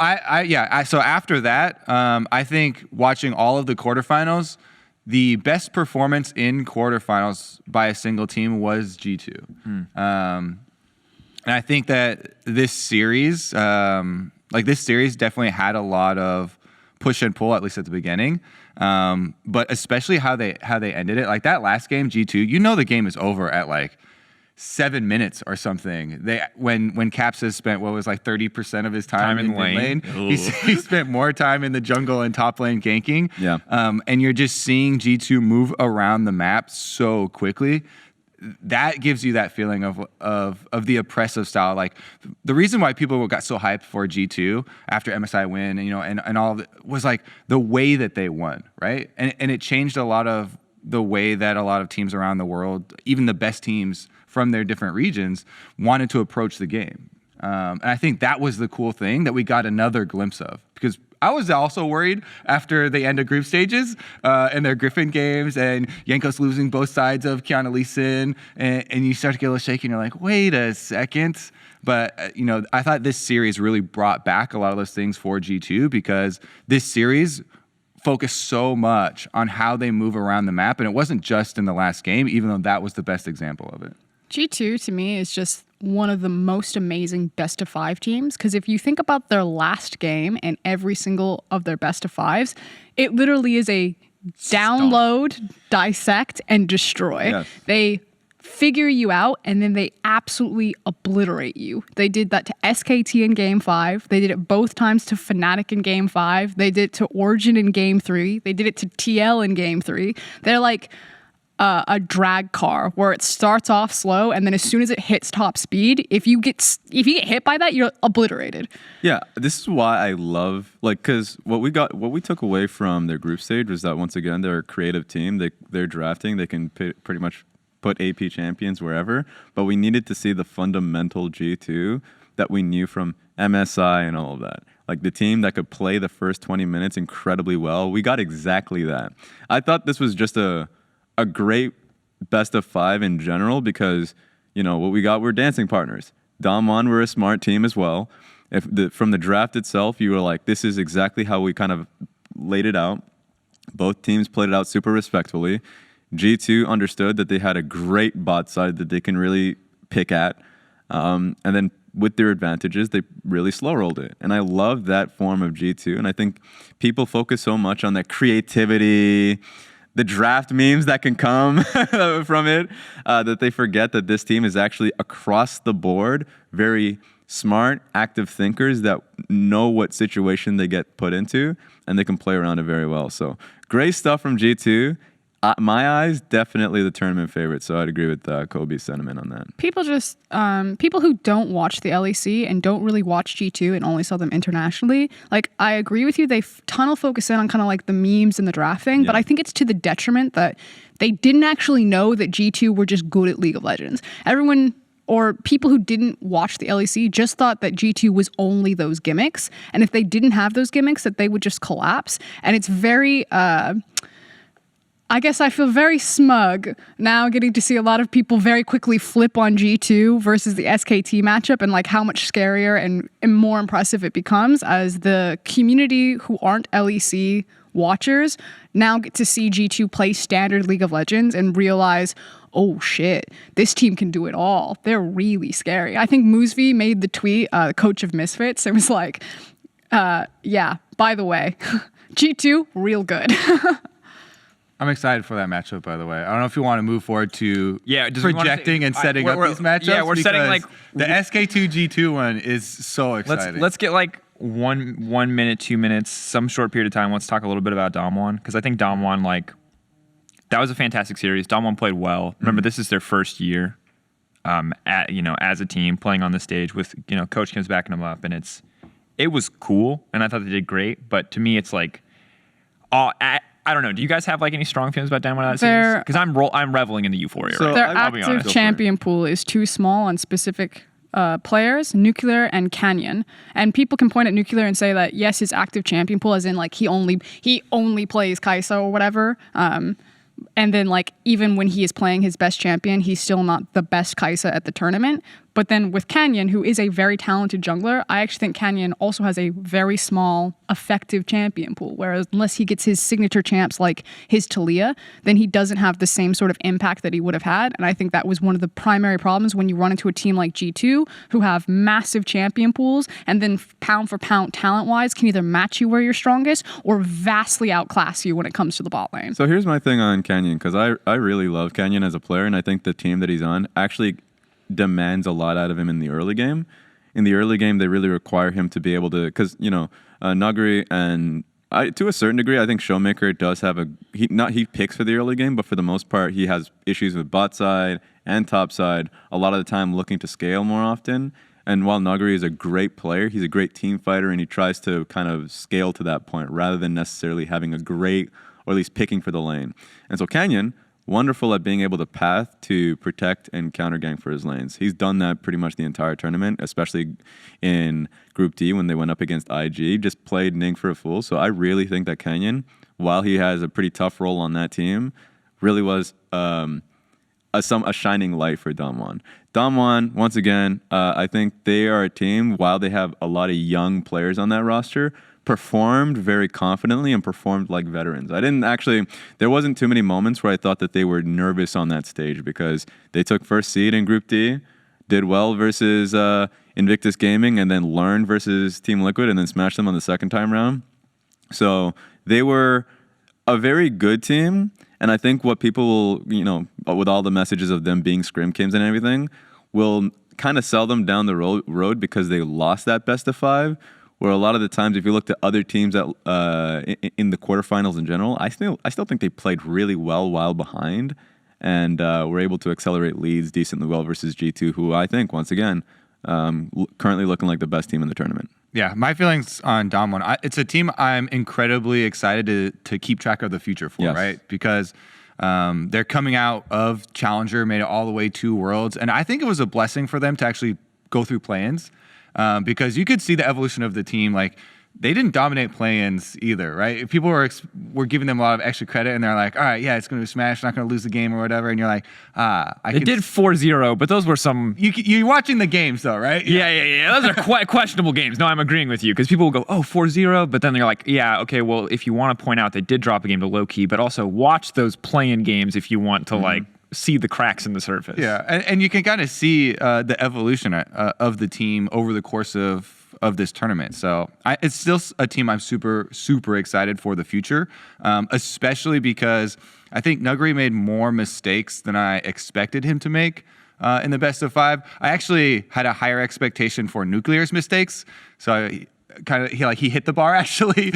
so after that, I think watching all of the quarterfinals, the best performance in quarterfinals by a single team was G2. And I think that this series, definitely had a lot of push and pull, at least at the beginning. But especially how they ended it. Like that last game, G2, the game is over at like 7 minutes or something. When Caps has spent what was like 30% of his time in lane. He spent more time in the jungle and top lane ganking. Yeah. And you're just seeing G2 move around the map so quickly. That gives you that feeling of the oppressive style. Like the reason why people got so hyped for G2 after MSI win, and all of it was like the way that they won, right? And it changed a lot of the way that a lot of teams around the world, even the best teams from their different regions, wanted to approach the game. And I think that was the cool thing that we got another glimpse of, because I was also worried after the end of group stages and their Griffin games and Jankos losing both sides of Kiana Lee Sin, and you start to get a little shaky and you're like, wait a second. But, I thought this series really brought back a lot of those things for G2, because this series focused so much on how they move around the map. And it wasn't just in the last game, even though that was the best example of it. G2 to me is just one of the most amazing best of 5 teams, because if you think about their last game and every single of their best of 5s, it literally is a download, dissect, and destroy. Yes. They figure you out and then they absolutely obliterate you. They did that to SKT in game 5. They did it both times to Fnatic in game 5. They did it to Origin in game 3. They did it to TL in game 3. They're like a drag car where it starts off slow and then as soon as it hits top speed, if you get hit by that, you're obliterated. Yeah, this is why I love, because what we took away from their group stage was that, once again, they're a creative team. They're drafting. They can pretty much put AP champions wherever, but we needed to see the fundamental G2 that we knew from MSI and all of that. Like the team that could play the first 20 minutes incredibly well. We got exactly that. I thought this was just a great best of 5 in general, because what we got were dancing partners. Damwon were a smart team as well. From the draft itself, you were like, this is exactly how we kind of laid it out. Both teams played it out super respectfully. G2 understood that they had a great bot side that they can really pick at, and then with their advantages, they really slow rolled it. And I love that form of G2. And I think people focus so much on that creativity, the draft memes that can come from it, that they forget that this team is actually across the board very smart, active thinkers that know what situation they get put into, and they can play around it very well. So great stuff from G2. My eyes, definitely the tournament favorite. So I'd agree with Kobe's sentiment on that. People who don't watch the LEC and don't really watch G2 and only saw them internationally, like I agree with you, they tunnel focus in on kind of like the memes and the draft thing, but I think it's to the detriment that they didn't actually know that G2 were just good at League of Legends. Everyone, or people who didn't watch the LEC, just thought that G2 was only those gimmicks, and if they didn't have those gimmicks, that they would just collapse. And it's very I guess I feel very smug now getting to see a lot of people very quickly flip on G2 versus the SKT matchup, and like how much scarier and more impressive it becomes as the community who aren't LEC watchers now get to see G2 play standard League of Legends and realize, oh shit, this team can do it all. They're really scary. I think Moosvi made the tweet, coach of Misfits, and was like, yeah, by the way, G2, real good. I'm excited for that matchup, by the way. I don't know if you want to move forward to projecting and setting up these matchups. Yeah, we're setting the SK2G2 one is so exciting. Let's get like 1 minute, 2 minutes, some short period of time. Let's talk a little bit about Damwon, because I think Damwon, like, that was a fantastic series. Damwon played well. Remember, this is their first year as a team playing on the stage with, Coach Kim's backing them up, and it was cool, and I thought they did great. But to me, it's like, I don't know. Do you guys have like any strong feelings about Damwon out of that series? Because I'm reveling in the euphoria. So right? Their I'll be active honest. champion pool is too small on specific players, Nuclear and Canyon. And people can point at Nuclear and say that yes, his active champion pool, as in like he only plays Kai'Sa or whatever. And then like even when he is playing his best champion, he's still not the best Kai'Sa at the tournament. But then with Canyon, who is a very talented jungler, I actually think Canyon also has a very small, effective champion pool. Whereas unless he gets his signature champs like his Talia, then he doesn't have the same sort of impact that he would have had. And I think that was one of the primary problems when you run into a team like G2, who have massive champion pools, and then pound for pound, talent-wise, can either match you where you're strongest or vastly outclass you when it comes to the bot lane. So here's my thing on Canyon, because I really love Canyon as a player, and I think the team that he's on actually demands a lot out of him in the early game. In the early game, they really require him to be able to, because Nuguri and to a certain degree, I think Showmaker does have he picks for the early game, but for the most part, he has issues with bot side and top side. A lot of the time, looking to scale more often. And while Nuguri is a great player, he's a great team fighter, and he tries to kind of scale to that point rather than necessarily having a great, or at least picking for the lane. And so Canyon, wonderful at being able to path to protect and counter gank for his lanes. He's done that pretty much the entire tournament, especially in Group D when they went up against IG, just played Ning for a fool. So I really think that Canyon, while he has a pretty tough role on that team, really was a shining light for Damwon. Damwon, once again, I think they are a team, while they have a lot of young players on that roster, performed very confidently and performed like veterans. There wasn't too many moments where I thought that they were nervous on that stage, because they took first seed in Group D, did well versus Invictus Gaming, and then learned versus Team Liquid, and then smashed them on the second time round. So they were a very good team, and I think what people will, with all the messages of them being scrim kims and everything, will kind of sell them down the road because they lost that best of 5. Where a lot of the times, if you look at other teams that in the quarterfinals in general, I still think they played really well while behind, and were able to accelerate leads decently well versus G2, who I think, once again, currently looking like the best team in the tournament. Yeah, my feelings on Damwon, it's a team I'm incredibly excited to keep track of the future for, Yes. right? Because they're coming out of Challenger, made it all the way to Worlds, and I think it was a blessing for them to actually go through play-ins. Because you could see the evolution of the team. Like, they didn't dominate play-ins either, right? People were giving them a lot of extra credit, and they're like, all right, yeah, it's going to be Smash, not going to lose the game or whatever. And you're like, They did 4-0, but those were some... You're watching the games, though, right? Yeah. Those are quite questionable games. No, I'm agreeing with you, because people will go, 4-0, but then they're like, yeah, okay, well, if you want to point out they did drop a game to low-key, but also watch those play-in games if you want to, like, see the cracks in the surface. Yeah, and you can kind of see the evolution of the team over the course of this tournament. So it's still a team I'm super, super excited for the future, especially because I think Nuguri made more mistakes than I expected him to make in the best of 5. I actually had a higher expectation for Nuclear's mistakes, so he hit the bar actually,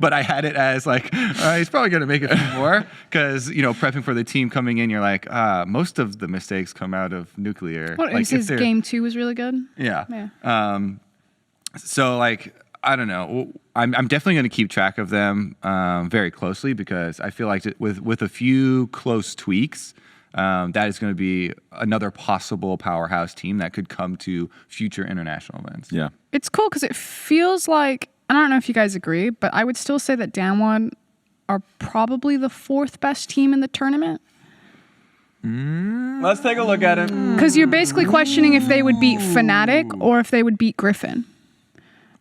but I had it as like he's probably gonna make a few more, because prepping for the team coming in, you're like most of the mistakes come out of Nuclear. What, like, his game 2 was really good? Yeah. So like, I don't know. I'm definitely going to keep track of them very closely, because I feel like with a few close tweaks, that is going to be another possible powerhouse team that could come to future international events. Yeah. It's cool because it feels like, I don't know if you guys agree, but I would still say that Damwon are probably the 4th best team in the tournament. Let's take a look at it. Because you're basically questioning if they would beat Fnatic or if they would beat Griffin.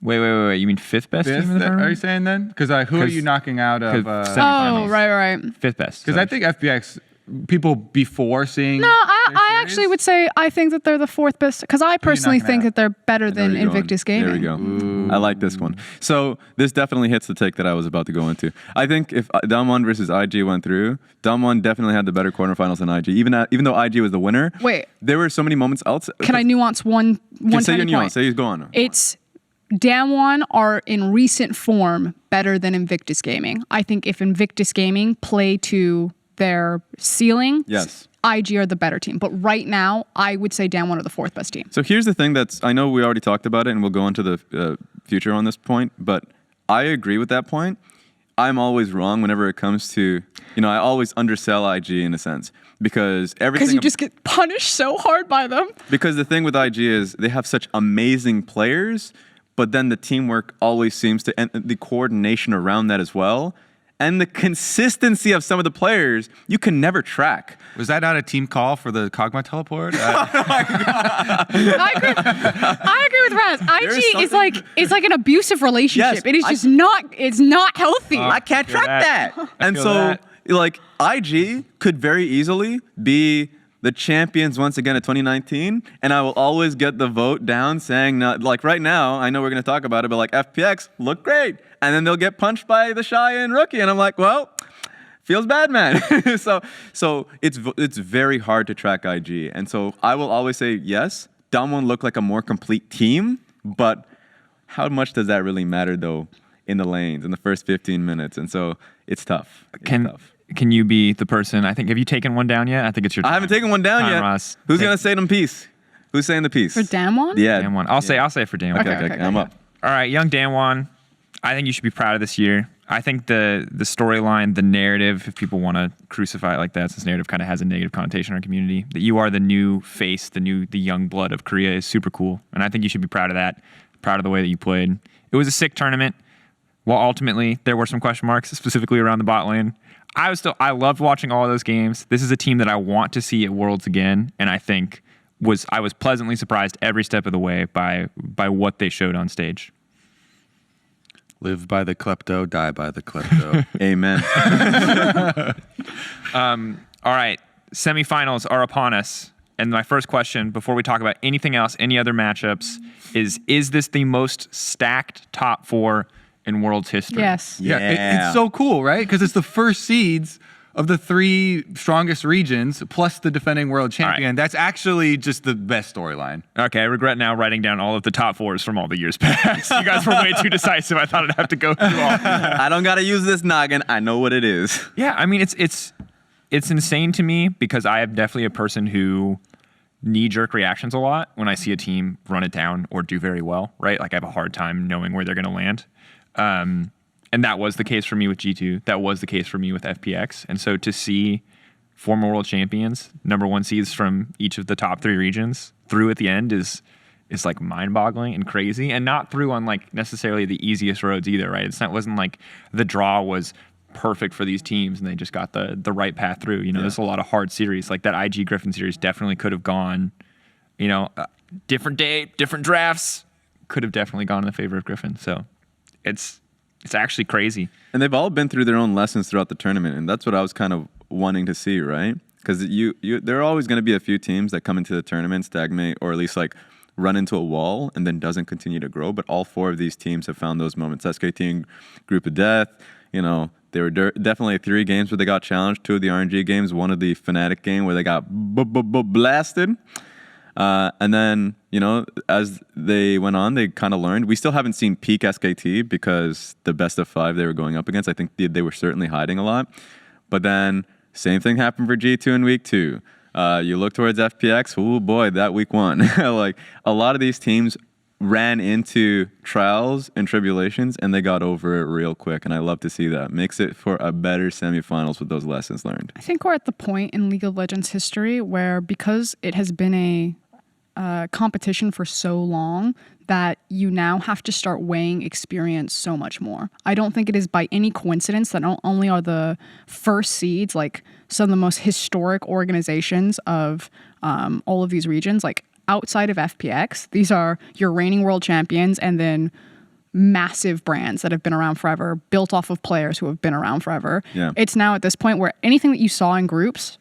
Wait. You mean 5th best team in the tournament? Are you saying then? Because who are you knocking out of? Semifinals. Oh, right. 5th best. Because I think FPX, people before seeing... No, I actually would say I think that they're the fourth best because I personally knocking think out. that they're better than There you go. Invictus Gaming. There we go. I like this one. So this definitely hits the take that I was about to go into. I think if Damwon versus IG went through, Damwon definitely had the better quarterfinals than IG. Even though IG was the winner, Wait. there were so many moments else. Can I nuance one say your tiny nuance? point? Say go on. It's Damwon are in recent form better than Invictus Gaming. I think if Invictus Gaming play to their ceiling, Yes. IG are the better team. But right now, I would say Damwon are the fourth best team. So here's the thing I know we already talked about it and we'll go into the future on this point, but I agree with that point. I'm always wrong whenever it comes to, I always undersell IG in a sense because everything. Because you just get punished so hard by them. Because the thing with IG is they have such amazing players, but then the teamwork always seems to, and the coordination around that as well. And the consistency of some of the players, you can never track. Was that not a team call for the Kog'Maw teleport? I agree with Raz. IG is something- like an abusive relationship. Yes, it is just it's not healthy. I can't feel track that. that. And feel so, that. like, IG could very easily be the champions once again of 2019, and I will always get the vote down saying, like right now, I know we're going to talk about it, but like FPX look great, and then they'll get punched by the Shy and Rookie, and I'm like, well, feels bad, man. so it's very hard to track IG, and so I will always say yes, Damwon looked like a more complete team, but how much does that really matter though in the lanes in the first 15 minutes? And so it's tough. It's tough. Can you be the person? I think, have you taken one down yet? I think it's your time. I haven't taken one down Time, yet. Ross. Who's gonna say them piece? Who's saying the piece? For Damwon? Yeah, Dan one. I'll say it for Dan one. Okay. I'm up. All right, young Danwon. I think you should be proud of this year. I think the storyline, the narrative, if people want to crucify it like that, since narrative kind of has a negative connotation in our community, that you are the new face, the young blood of Korea is super cool. And I think you should be proud of that, proud of the way that you played. It was a sick tournament. While ultimately there were some question marks, specifically around the bot lane. I loved watching all of those games. This is a team that I want to see at Worlds again, and I think I was pleasantly surprised every step of the way by what they showed on stage. Live by the klepto, die by the klepto. Amen. All right, semifinals are upon us. And my first question, before we talk about anything else, any other matchups, is this the most stacked top four in World's history? Yes. Yeah. It's so cool, right? Because it's the first seeds of the three strongest regions plus the defending world champion. right. That's actually just the best storyline. Okay, I regret now writing down all of the top fours from all the years past. You guys were way too decisive. I thought I'd have to go through all. I don't gotta use this noggin. I know what it is. Yeah, I mean, it's insane to me because I am definitely a person who knee-jerk reactions a lot when I see a team run it down or do very well, right? Like I have a hard time knowing where they're going to land. And that was the case for me with G2. That was the case for me with FPX. And so to see former world champions, number one seeds from each of the top three regions through at the end is like mind-boggling and crazy, and not through on like necessarily the easiest roads either, right? It wasn't like the draw was perfect for these teams and they just got the right path through. There's a lot of hard series. Like that IG Griffin series definitely could have gone, different day, different drafts, could have definitely gone in the favor of Griffin. So it's actually crazy. And they've all been through their own lessons throughout the tournament, and that's what I was kind of wanting to see, right? Because there are always going to be a few teams that come into the tournament, stagnate, or at least like run into a wall and then doesn't continue to grow. But all four of these teams have found those moments. SKT in Group of Death, there were definitely 3 games where they got challenged. 2 of the RNG games, 1 of the Fnatic game where they got blasted. And then, as they went on, they kind of learned. We still haven't seen peak SKT because the best of 5 they were going up against, I think they were certainly hiding a lot. But then, same thing happened for G2 in week 2. You look towards FPX, oh boy, that week 1. Like, a lot of these teams ran into trials and tribulations, and they got over it real quick. And I love to see that. Makes it for a better semifinals with those lessons learned. I think we're at the point in League of Legends history where, because it has been a competition for so long, that you now have to start weighing experience so much more. I don't think it is by any coincidence that not only are the first seeds like some of the most historic organizations of all of these regions, like outside of FPX, these are your reigning world champions and then massive brands that have been around forever, built off of players who have been around forever. Yeah. It's now at this point where anything that you saw in groups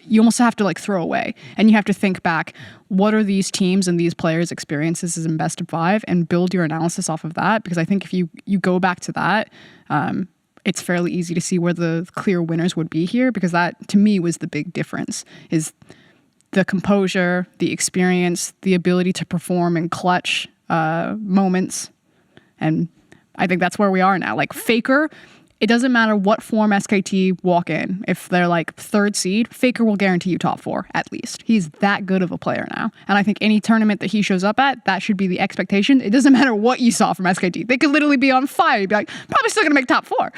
you almost have to like throw away, and you have to think back, what are these teams and these players' experiences in best of 5, and build your analysis off of that. Because I think if you go back to that, it's fairly easy to see where the clear winners would be here, because that to me was the big difference, is the composure, the experience, the ability to perform in clutch moments. And I think that's where we are now. Like Faker, it doesn't matter what form SKT walk in. If they're like 3rd seed, Faker will guarantee you top 4 at least. He's that good of a player now. And I think any tournament that he shows up at, that should be the expectation. It doesn't matter what you saw from SKT. They could literally be on fire. You'd be like, probably still going to make top 4.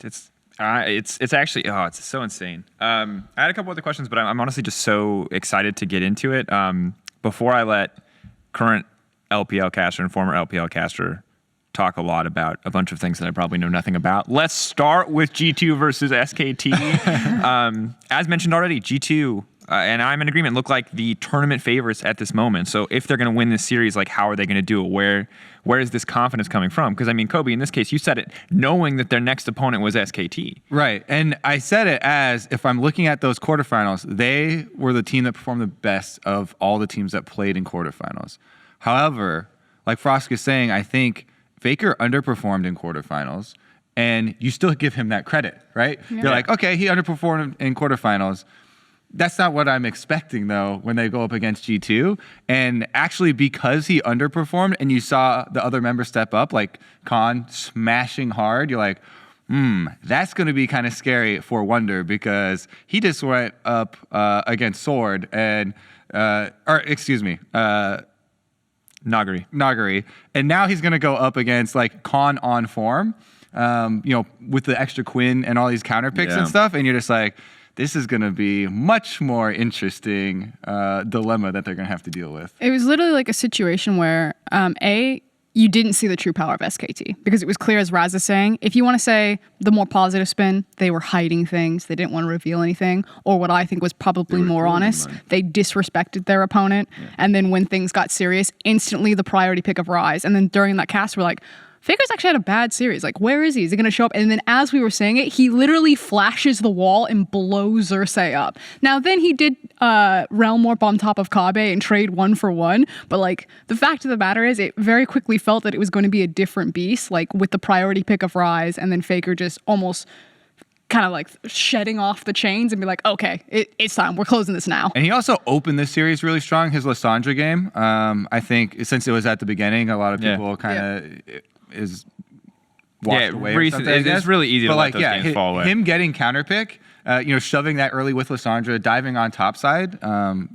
It's actually, it's so insane. I had a couple other questions, but I'm honestly just so excited to get into it. Before I let current LPL caster and former LPL caster talk a lot about a bunch of things that I probably know nothing about, let's start with G2 versus SKT. As mentioned already, G2, and I'm in agreement, look like the tournament favorites at this moment. So if they're going to win this series, like how are they going to do it? Where is this confidence coming from? Because I mean, Kobe, in this case, you said it knowing that their next opponent was SKT. Right. And I said it as, if I'm looking at those quarterfinals, they were the team that performed the best of all the teams that played in quarterfinals. However, like Frosk is saying, I think Faker underperformed in quarterfinals, and you still give him that credit, right? Yeah. You're like, okay, he underperformed in quarterfinals. That's not what I'm expecting, though, when they go up against G2. And actually, because he underperformed and you saw the other members step up, like Khan smashing hard, you're like, that's going to be kind of scary for Wonder, because he just went up against Sword and, Nagari. And now he's going to go up against like Khan on form, with the extra Quinn and all these counter picks and stuff. And you're just like, this is going to be much more interesting dilemma that they're going to have to deal with. It was literally like a situation where, you didn't see the true power of SKT, because it was clear, as Raz is saying, if you want to say the more positive spin, they were hiding things. They didn't want to reveal anything. Or what I think was probably more honest, they disrespected their opponent. Yeah. And then when things got serious, instantly the priority pick of Rise. And then during that cast, we're like, Faker's actually had a bad series. Like, where is he? Is he going to show up? And then as we were saying it, he literally flashes the wall and blows Xerxes up. Now, then he did Realm Warp on top of Kabe and trade 1-for-1. But, like, the fact of the matter is it very quickly felt that it was going to be a different beast, like, with the priority pick of Rise, and then Faker just almost kind of, like, shedding off the chains and be like, okay, it's time. We're closing this now. And he also opened this series really strong, his Lysandra game. I think since it was at the beginning, a lot of people kind of... is washed away or something. It's really easy to let those games fall away. Him getting counterpick, shoving that early with Lysandra, diving on top side,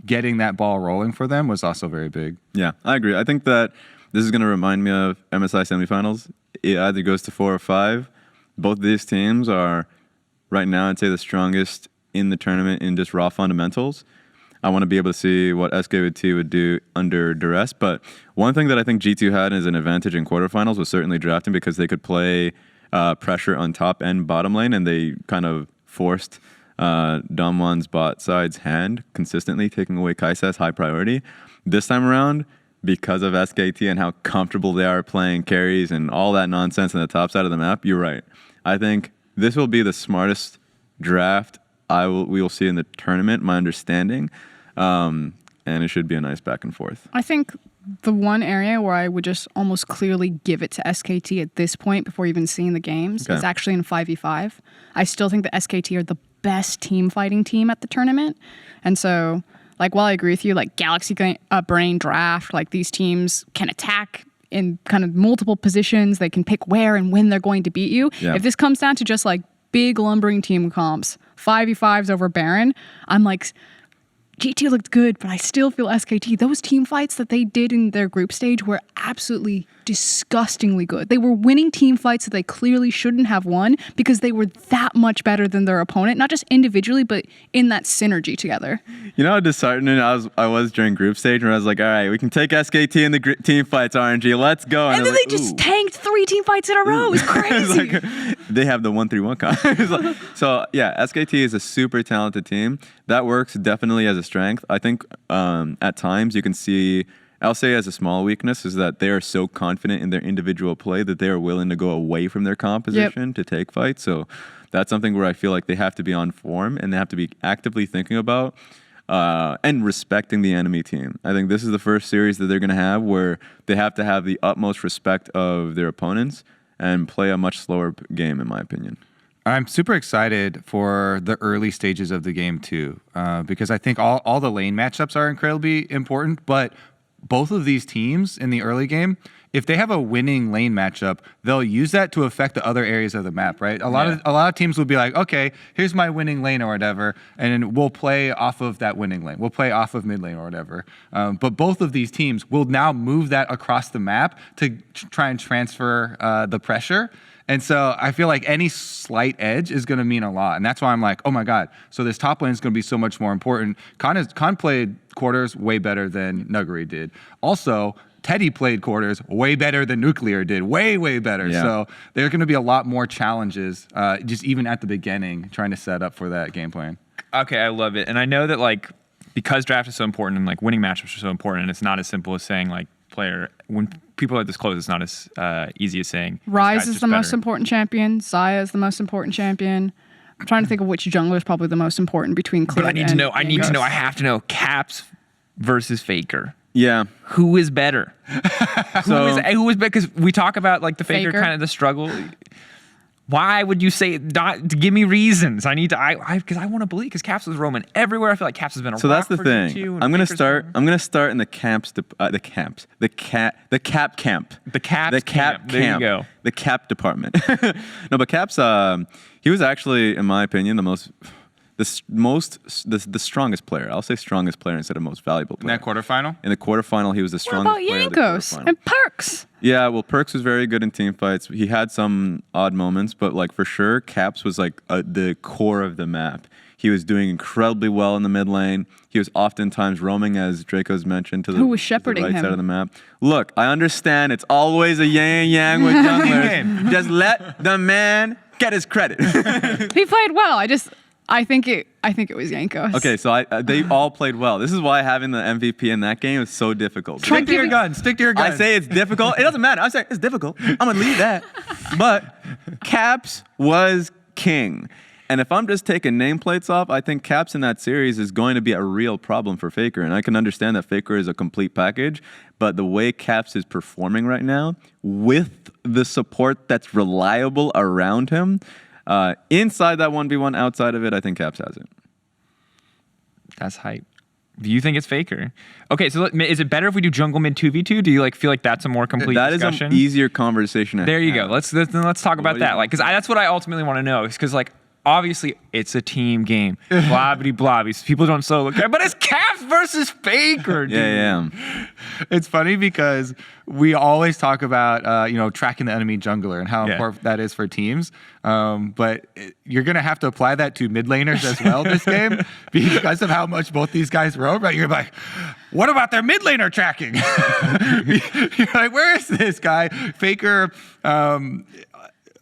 getting that ball rolling for them was also very big. Yeah, I agree. I think that this is going to remind me of MSI semifinals. It either goes to 4 or 5. Both of these teams are, right now, I'd say the strongest in the tournament in just raw fundamentals. I want to be able to see what SKT would do under duress. But one thing that I think G2 had as an advantage in quarterfinals was certainly drafting, because they could play pressure on top and bottom lane, and they kind of forced Damwon's bot side's hand consistently, taking away Kai'Sa's high priority. This time around, because of SKT and how comfortable they are playing carries and all that nonsense on the top side of the map, you're right. I think this will be the smartest draft we will see in the tournament, my understanding. And it should be a nice back and forth. I think the one area where I would just almost clearly give it to SKT at this point before even seeing the games is actually in 5v5. I still think that SKT are the best team fighting team at the tournament. And so, like, while I agree with you, like Galaxy Brain Draft, like these teams can attack in kind of multiple positions. They can pick where and when they're going to beat you. Yeah. If this comes down to just like big lumbering team comps, 5v5s over Baron, I'm like, GT looked good, but I still feel SKT. Those team fights that they did in their group stage were absolutely disgustingly good. They were winning team fights that they clearly shouldn't have won because they were that much better than their opponent, not just individually, but in that synergy together. You know how disheartening I was during group stage when I was like, all right, we can take SKT in the team fights, RNG, let's go. And then they just tanked 3 team fights in a row. It was crazy. They have the 1-3-1 con. So yeah, SKT is a super talented team. That works definitely as a strength. I think at times you can see, I'll say as a small weakness, is that they are so confident in their individual play that they are willing to go away from their composition to take fights. So That's something where I feel like they have to be on form and they have to be actively thinking about and respecting the enemy team. I think this is the first series that they're going to have where they have to have the utmost respect of their opponents and play a much slower game, in my opinion. I'm super excited for the early stages of the game too, because I think all the lane matchups are incredibly important, but both of these teams in the early game, if they have a winning lane matchup, they'll use that to affect the other areas of the map, right? A lot of teams will be like, okay, here's my winning lane or whatever, and we'll play off of that winning lane. We'll play off of mid lane or whatever. But both of these teams will now move that across the map to try and transfer the pressure. And so I feel like any slight edge is going to mean a lot. And that's why I'm like, oh my God. So this top lane is going to be so much more important. Khan played quarters way better than Nuggery did. Also, Teddy played quarters way better than Nuclear did. Way, way better. Yeah. So there are going to be a lot more challenges, just even at the beginning, trying to set up for that game plan. Okay, I love it. And I know that like because draft is so important and like winning matchups are so important, and it's not as simple as saying like player when people are this close, it's not as easy as saying Ryze is the most important champion. Xayah is the most important champion. I'm trying to think of which jungler is probably the most important between Clint But I need to know. I Drakos. have to know. Caps versus Faker. Yeah. Who is better? Who is better? Because we talk about like the Faker Faker. kind of the struggle. Why would you say not to give me reasons? I need to because I want to believe because Caps was roaming everywhere. I feel like Caps has been a So that's rock the for thing. G2 and I'm gonna Faker's start. been- I'm gonna start in the cap camp. The Caps camp. There you go. The cap department. No, but Caps. He was actually, in my opinion, the strongest player. I'll say strongest player instead of most valuable In player. that quarterfinal? In the quarterfinal, he was the What strongest about player of the Yankos quarterfinal. and Perks? Yeah, well, Perks was very good in team fights. He had some odd moments, but like for sure, Caps was like the core of the map. He was doing incredibly well in the mid lane. He was oftentimes roaming, as Drakos mentioned, to the, Who was to the shepherding right him? side of the map. Look, I understand it's always a yin and yang with junglers. Just let the man get his credit. He played well. I think it was Yankos. Okay, so they all played well. This is why having the MVP in that game is so difficult. Try Stick to your giving- guns. Stick to your guns. I say it's difficult. It doesn't matter. I'm saying it's difficult. I'm gonna leave that. But Caps was king. And if I'm just taking nameplates off, I think Caps in that series is going to be a real problem for Faker. And I can understand that Faker is a complete package, but the way Caps is performing right now, with the support that's reliable around him, inside that 1v1, outside of it, I think Caps has it. That's hype. Do you think it's Faker? Okay, so is it better if we do jungle mid 2v2? Do you like feel like that's a more complete That is discussion? an easier conversation. There you go. Let's talk about do that. you- Like, because that's what I ultimately want to know. Is because like obviously it's a team game. Blobbity blobby. People don't so look, but it's Caps versus Faker. Dude. Yeah. It's funny because we always talk about tracking the enemy jungler and how Yeah. important that is for teams. But you're gonna have to apply that to mid laners as well this game because of how much both these guys roam. Right? You're like, what about their mid laner tracking? You're like, where is this guy? Faker.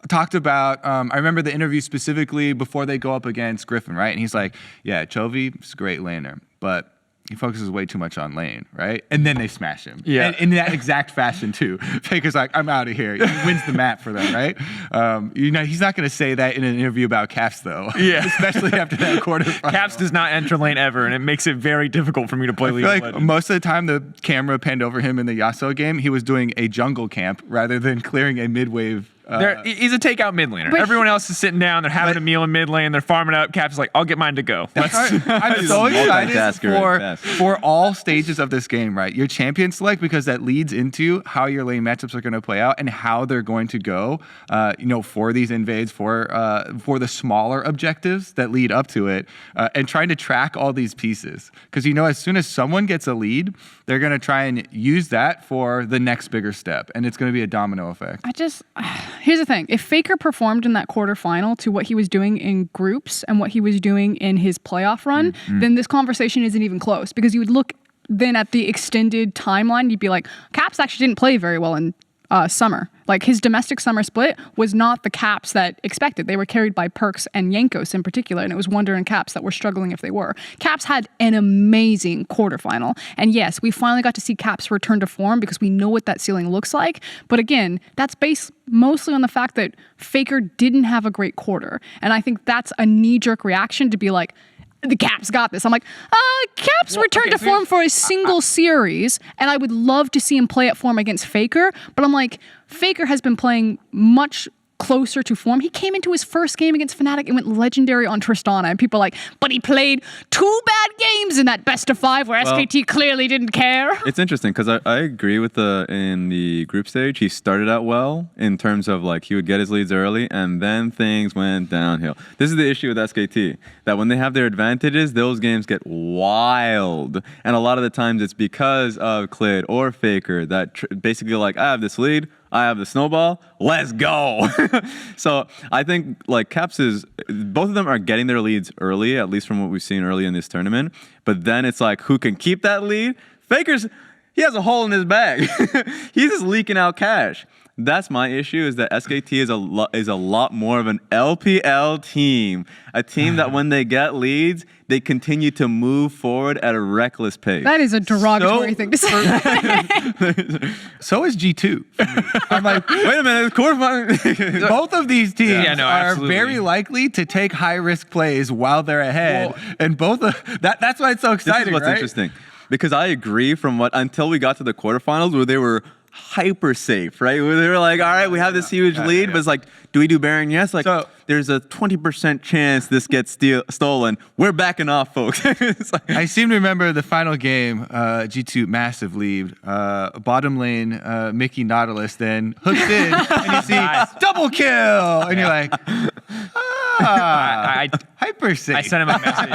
Talked about, I remember the interview specifically before they go up against Griffin, right? And he's like, yeah, Chovy is a great laner, but he focuses way too much on lane, right? And then they smash him. Yeah. And in that exact fashion too. Faker's like, I'm out of here. He wins the map for them, right? He's not going to say that in an interview about Caps though. Yeah. Especially after that quarterfinal. Caps does not enter lane ever, and it makes it very difficult for me to play I League feel of like Legends. most of the time the camera panned over him in the Yasuo game, he was doing a jungle camp rather than clearing a mid-wave. He's a takeout mid laner. But Everyone else is sitting down. They're having a meal in mid lane. They're farming up. Caps is like, I'll get mine to go. I'm so excited multitasker at best. for all stages of this game, right? Your champion select, because that leads into how your lane matchups are going to play out and how they're going to go, for these invades, for the smaller objectives that lead up to it, and trying to track all these pieces. Because, as soon as someone gets a lead, they're going to try and use that for the next bigger step. And it's going to be a domino effect. Here's the thing. If Faker performed in that quarterfinal to what he was doing in groups and what he was doing in his playoff run, then this conversation isn't even close because you would look then at the extended timeline, you'd be like, Caps actually didn't play very well in summer. Like his domestic summer split was not the Caps that expected. They were carried by Perks and Yankos in particular, and it was Wonder and Caps that were struggling if they were. Caps had an amazing quarterfinal. And yes, we finally got to see Caps return to form because we know what that ceiling looks like. But again, that's based mostly on the fact that Faker didn't have a great quarter. And I think that's a knee-jerk reaction to be like, the Caps got this. I'm like, Caps returned to form for a single series, and I would love to see him play at form against Faker, but I'm like, Faker has been playing much closer to form. He came into his first game against Fnatic and went legendary on Tristana, and people are like, but he played 2 bad games in that best of 5 where SKT clearly didn't care. It's interesting because I agree with in the group stage, he started out well in terms of like he would get his leads early and then things went downhill. This is the issue with SKT, that when they have their advantages, those games get wild. And a lot of the times it's because of Clid or Faker that basically like, I have this lead, I have the snowball, let's go. So I think like Caps both of them are getting their leads early, at least from what we've seen early in this tournament. But then it's like, who can keep that lead? He has a hole in his bag. He's just leaking out cash. That's my issue, is that SKT is a lot more of an LPL team. A team that when they get leads, they continue to move forward at a reckless pace. That is a derogatory thing to say. So is G2. I'm like, wait a minute, it's quarterfinal. both of these teams are absolutely. very likely to take high-risk plays while they're ahead. And both of that's why it's so exciting, This is what's right? interesting. Because I agree until we got to the quarterfinals where they were hyper safe, right? Where they were like, all right, we have this huge lead, but it's like, do we do Baron? Yes. Like, there's a 20% chance this gets stolen. We're backing off, folks. It's like, I seem to remember the final game, G2 massive lead, bottom lane, Mickey Nautilus then hooks in, and you see double kill, and you're like, hyper safe. I sent him a message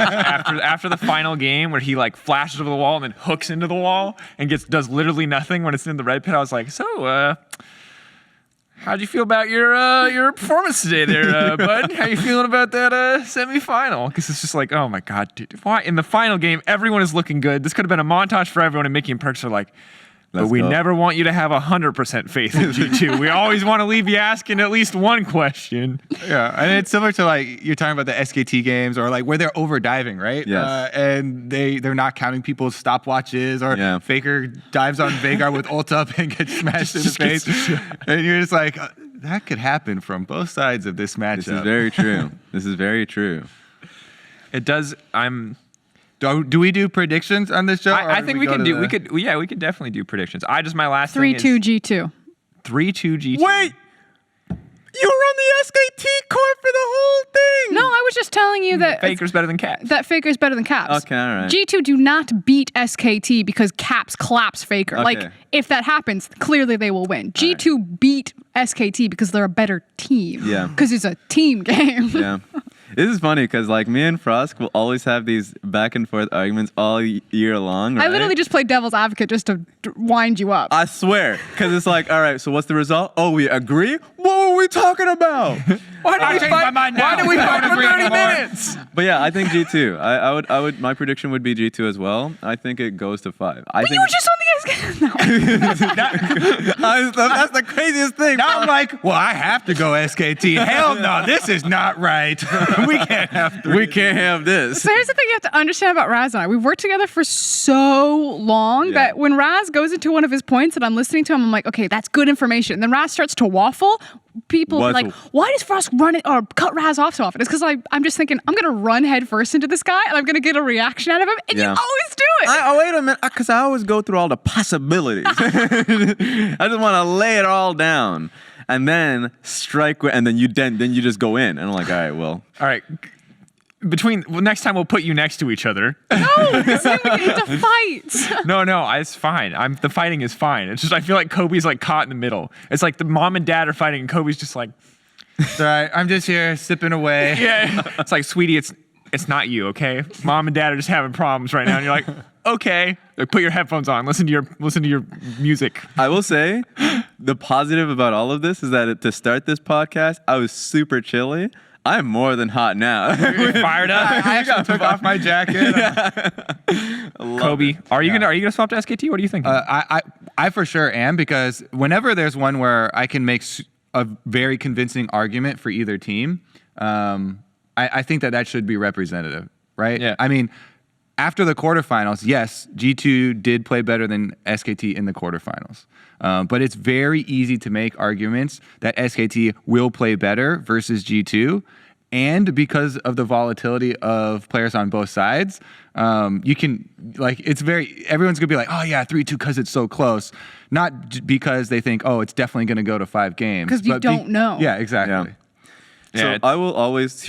after the final game where he like flashes over the wall and then hooks into the wall and does literally nothing when it's in the red pit. I was like, so how'd you feel about your performance today there, bud? How you feeling about that semifinal? Because it's just like, oh my god, dude, why in the final game everyone is looking good? This could have been a montage for everyone, and Mickey and Perks are like, but we never want you to have 100% faith in G2. We always want to leave you asking at least one question. Yeah, and it's similar to like you're talking about the SKT games or like where they're over diving, right? Yes. And they're not counting people's stopwatches, or Faker dives on Veigar with ult up and gets smashed in the face. And you're just like, that could happen from both sides of this matchup. this is very true. This is very true. It does. Do we do predictions on this show? I think we could definitely do predictions. My last 3-2 G2. 3-2 G2. Wait! You were on the SKT court for the whole thing! No, I was just telling you that Faker's better than Caps. That Faker's better than Caps. Okay, all right. G2 do not beat SKT because Caps claps Faker. Okay. Like, if that happens, clearly they will win. G2 beat SKT because they're a better team. Yeah. Because it's a team game. Yeah. This is funny because like me and Frosk will always have these back and forth arguments all year long. Right? I literally just played devil's advocate just to wind you up. I swear, because it's like, all right, so what's the result? Oh, we agree? What were we talking about? Why did we fight for 30 minutes? But yeah, I think G2. I would. My prediction would be G2 as well. I think it goes to 5. But you were just on the SKT. No. That's the craziest thing. Now I'm like, well, I have to go SKT. Hell no, this is not right. We can't have We can't have this. So here's the thing you have to understand about Raz and I. We've worked together for so long that when Raz goes into one of his points and I'm listening to him, I'm like, okay, that's good information. And then Raz starts to waffle. People are like, why does Frost run it or cut Raz off so often? It's because I'm just thinking, I'm going to run head first into this guy and I'm going to get a reaction out of him. And you always do it. Wait a minute, because I always go through all the possibilities. I just want to lay it all down. And then strike, and then you just go in. And I'm like, all right. Next time we'll put you next to each other. No, because then we need to fight. No, it's fine. The fighting is fine. It's just I feel like Kobe's like caught in the middle. It's like the mom and dad are fighting, and Kobe's just like, it's all right. I'm just here sipping away. yeah. It's like, sweetie, it's not you, okay? Mom and dad are just having problems right now, and you're like, okay. Like, put your headphones on. Listen to your music. I will say, the positive about all of this is that to start this podcast, I was super chilly. I'm more than hot now. You're fired up. I actually took off my jacket. Kobe, are you gonna swap to SKT? What do you think? I for sure am, because whenever there's one where I can make a very convincing argument for either team, I think that should be representative, right? Yeah. I mean, after the quarterfinals, yes, G2 did play better than SKT in the quarterfinals. But it's very easy to make arguments that SKT will play better versus G2. And because of the volatility of players on both sides, you can, like, everyone's going to be like, oh, yeah, 3-2 because it's so close. Not because they think, oh, it's definitely going to go to 5 games. Because you don't know. Yeah, exactly. So I will always,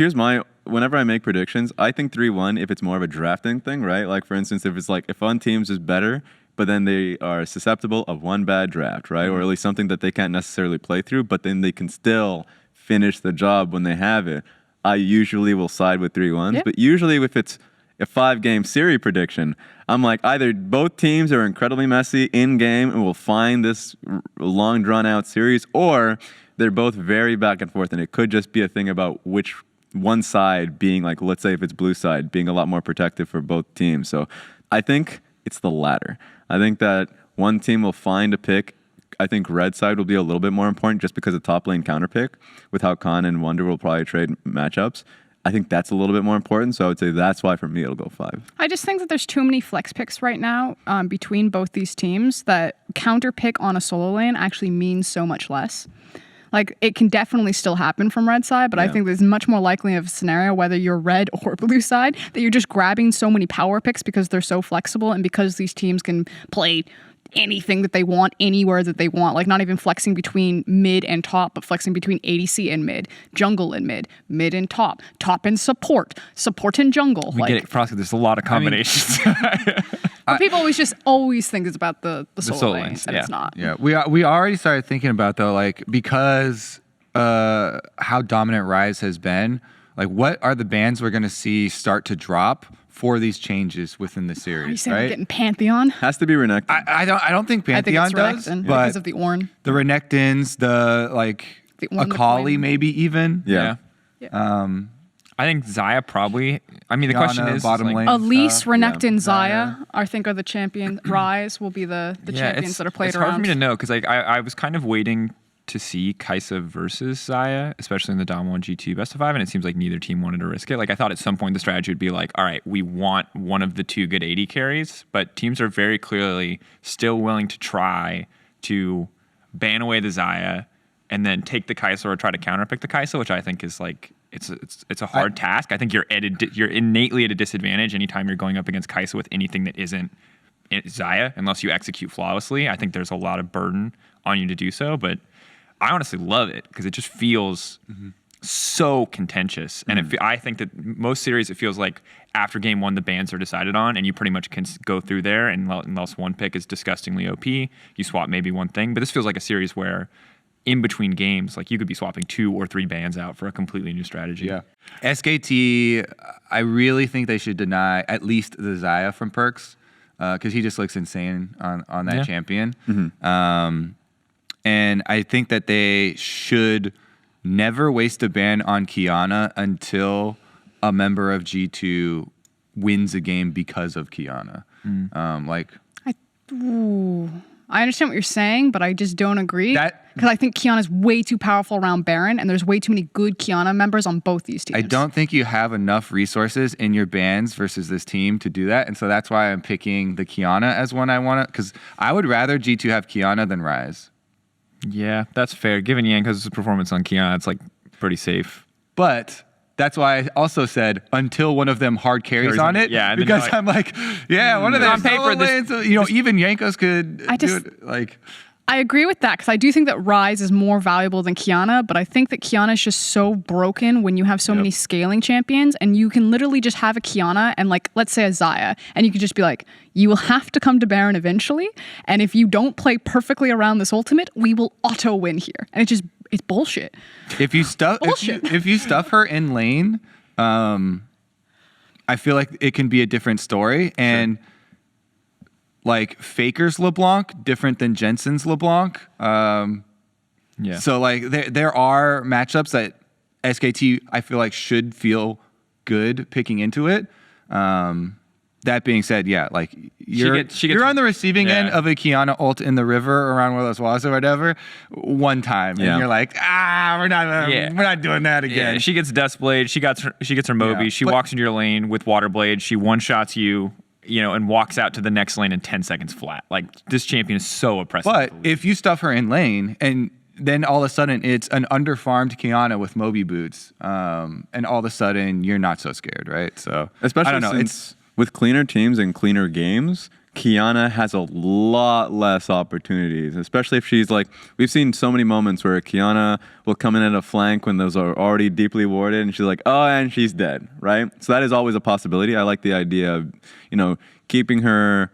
whenever I make predictions, I think 3-1 if it's more of a drafting thing, right? Like, for instance, if it's like, if one team's is better, but then they are susceptible of one bad draft, right? Or at least something that they can't necessarily play through, but then they can still finish the job when they have it. I usually will side with 3-1s, Yep. but usually if it's a 5-game series prediction, I'm like, either both teams are incredibly messy in game and will find this long drawn out series, or they're both very back and forth, and it could just be a thing about which one side being, like, let's say if it's blue side, being a lot more protective for both teams. So I think it's the latter. I think that one team will find a pick. I think red side will be a little bit more important just because of top lane counter pick with how Khan and Wonder will probably trade matchups. I think that's a little bit more important, so I would say that's why for me it'll go 5. I just think that there's too many flex picks right now between both these teams that counter pick on a solo lane actually means so much less. Like, it can definitely still happen from red side, but I think there's much more likely of a scenario, whether you're red or blue side, that you're just grabbing so many power picks because they're so flexible and because these teams can play anything that they want, anywhere that they want. Like, not even flexing between mid and top, but flexing between ADC and mid, jungle and mid and top and support and jungle. We get it, Frosty. There's a lot of combinations. But people always think it's about the solo solo lanes, lanes, and yeah. it's not. Yeah, we already started thinking about, though, like, because how dominant Rise has been, like, what are the bans we're going to see start to drop for these changes within the series, Are you saying right? we're getting Pantheon? Has to be Renekton. I don't think I think Pantheon it's does, Renekton but because of the Ornn. the Renekton's, the Ornn Akali, deployment. maybe even. Yeah. I think Xayah probably. I mean, the Yana, question is, bottom like, lane. Elise, Yeah. Renekton, Xayah, I think are the champion. Rise will be the champions that are played it's around. hard for me to know because, like, I was kind of waiting to see Kai'Sa versus Xayah, especially in the Dom 1 G2 best of 5, and it seems like neither team wanted to risk it. Like, I thought at some point the strategy would be like, all right, we want one of the two good AD carries, but teams are very clearly still willing to try to ban away the Xayah and then take the Kai'Sa or try to counterpick the Kai'Sa, which I think is like it's a hard task. I think you're innately at a disadvantage anytime you're going up against Kai'Sa with anything that isn't Xayah, unless you execute flawlessly. I think there's a lot of burden on you to do so, but I honestly love it because it just feels so contentious. And I think that most series, it feels like after game 1, the bans are decided on, and you pretty much can go through there, and unless one pick is disgustingly OP, you swap maybe one thing. But this feels like a series where in between games, like, you could be swapping 2 or 3 bans out for a completely new strategy. Yeah. SKT, I really think they should deny at least the Xayah from perks because he just looks insane on that champion. And I think that they should never waste a ban on Qiyana until a member of G2 wins a game because of Qiyana. I understand what you're saying, but I just don't agree. That- Because I think Kiana's way too powerful around Baron, and there's way too many good Kiana members on both these teams. I don't think you have enough resources in your bans versus this team to do that. And so that's why I'm picking the Qiyana as one I want to, because I would rather G2 have Qiyana than Ryze. Yeah, that's fair. Given Yanko's performance on Qiyana, it's like pretty safe. But that's why I also said until one of them hard carries on it. Yeah, and then because you're like, I'm like, yeah, one of them on paper, lanes, even Yankos could do it. Like, I agree with that because I do think that Ryze is more valuable than Qiyana, but I think that Qiyana is just so broken when you have so many scaling champions, and you can literally just have a Qiyana and, like, let's say a Xayah, and you could just be like, you will have to come to Baron eventually, and if you don't play perfectly around this ultimate, we will auto win here. And it's bullshit. if you stuff Bullshit. if you stuff her in lane, I feel like it can be a different story. And like Faker's LeBlanc different than Jensen's LeBlanc. Yeah. So like there are matchups that SKT, I feel like, should feel good picking into it. That being said, yeah, like you're on the receiving end of a Kiana ult in the river around one of those walls or whatever one time, and you're like, we're not doing that again. Yeah, she gets Dust Blade, she gets her Moby, she walks into your lane with Water Blade, she one-shots you, and walks out to the next lane in 10 seconds flat. Like, this champion is so oppressive. But if you stuff her in lane and then all of a sudden it's an underfarmed Kiana with Moby boots, and all of a sudden you're not so scared, right? So especially I don't know. Since with cleaner teams and cleaner games, Kiana has a lot less opportunities, especially if she's like, we've seen so many moments where Kiana will come in at a flank when those are already deeply warded and she's like, oh, and she's dead, right? So that is always a possibility. I like the idea of, keeping her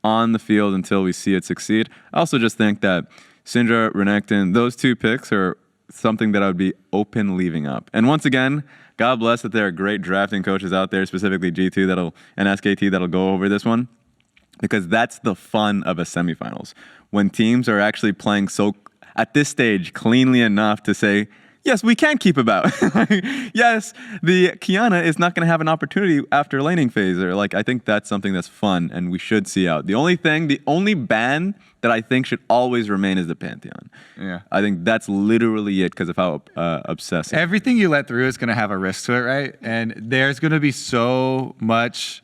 on the field until we see it succeed. I also just think that Syndra, Renekton, those two picks are something that I would be open leaving up. And once again, God bless that there are great drafting coaches out there, specifically G2 and SKT that'll go over this one, because that's the fun of a semifinals. When teams are actually playing so, at this stage, cleanly enough to say, yes, we can keep about. Yes, the Kiana is not going to have an opportunity after laning phase. Or I think that's something that's fun and we should see out. The only ban that I think should always remain is the Pantheon. Yeah. I think that's literally it because of how obsessive. Everything you let through is going to have a risk to it, right? And there's going to be so much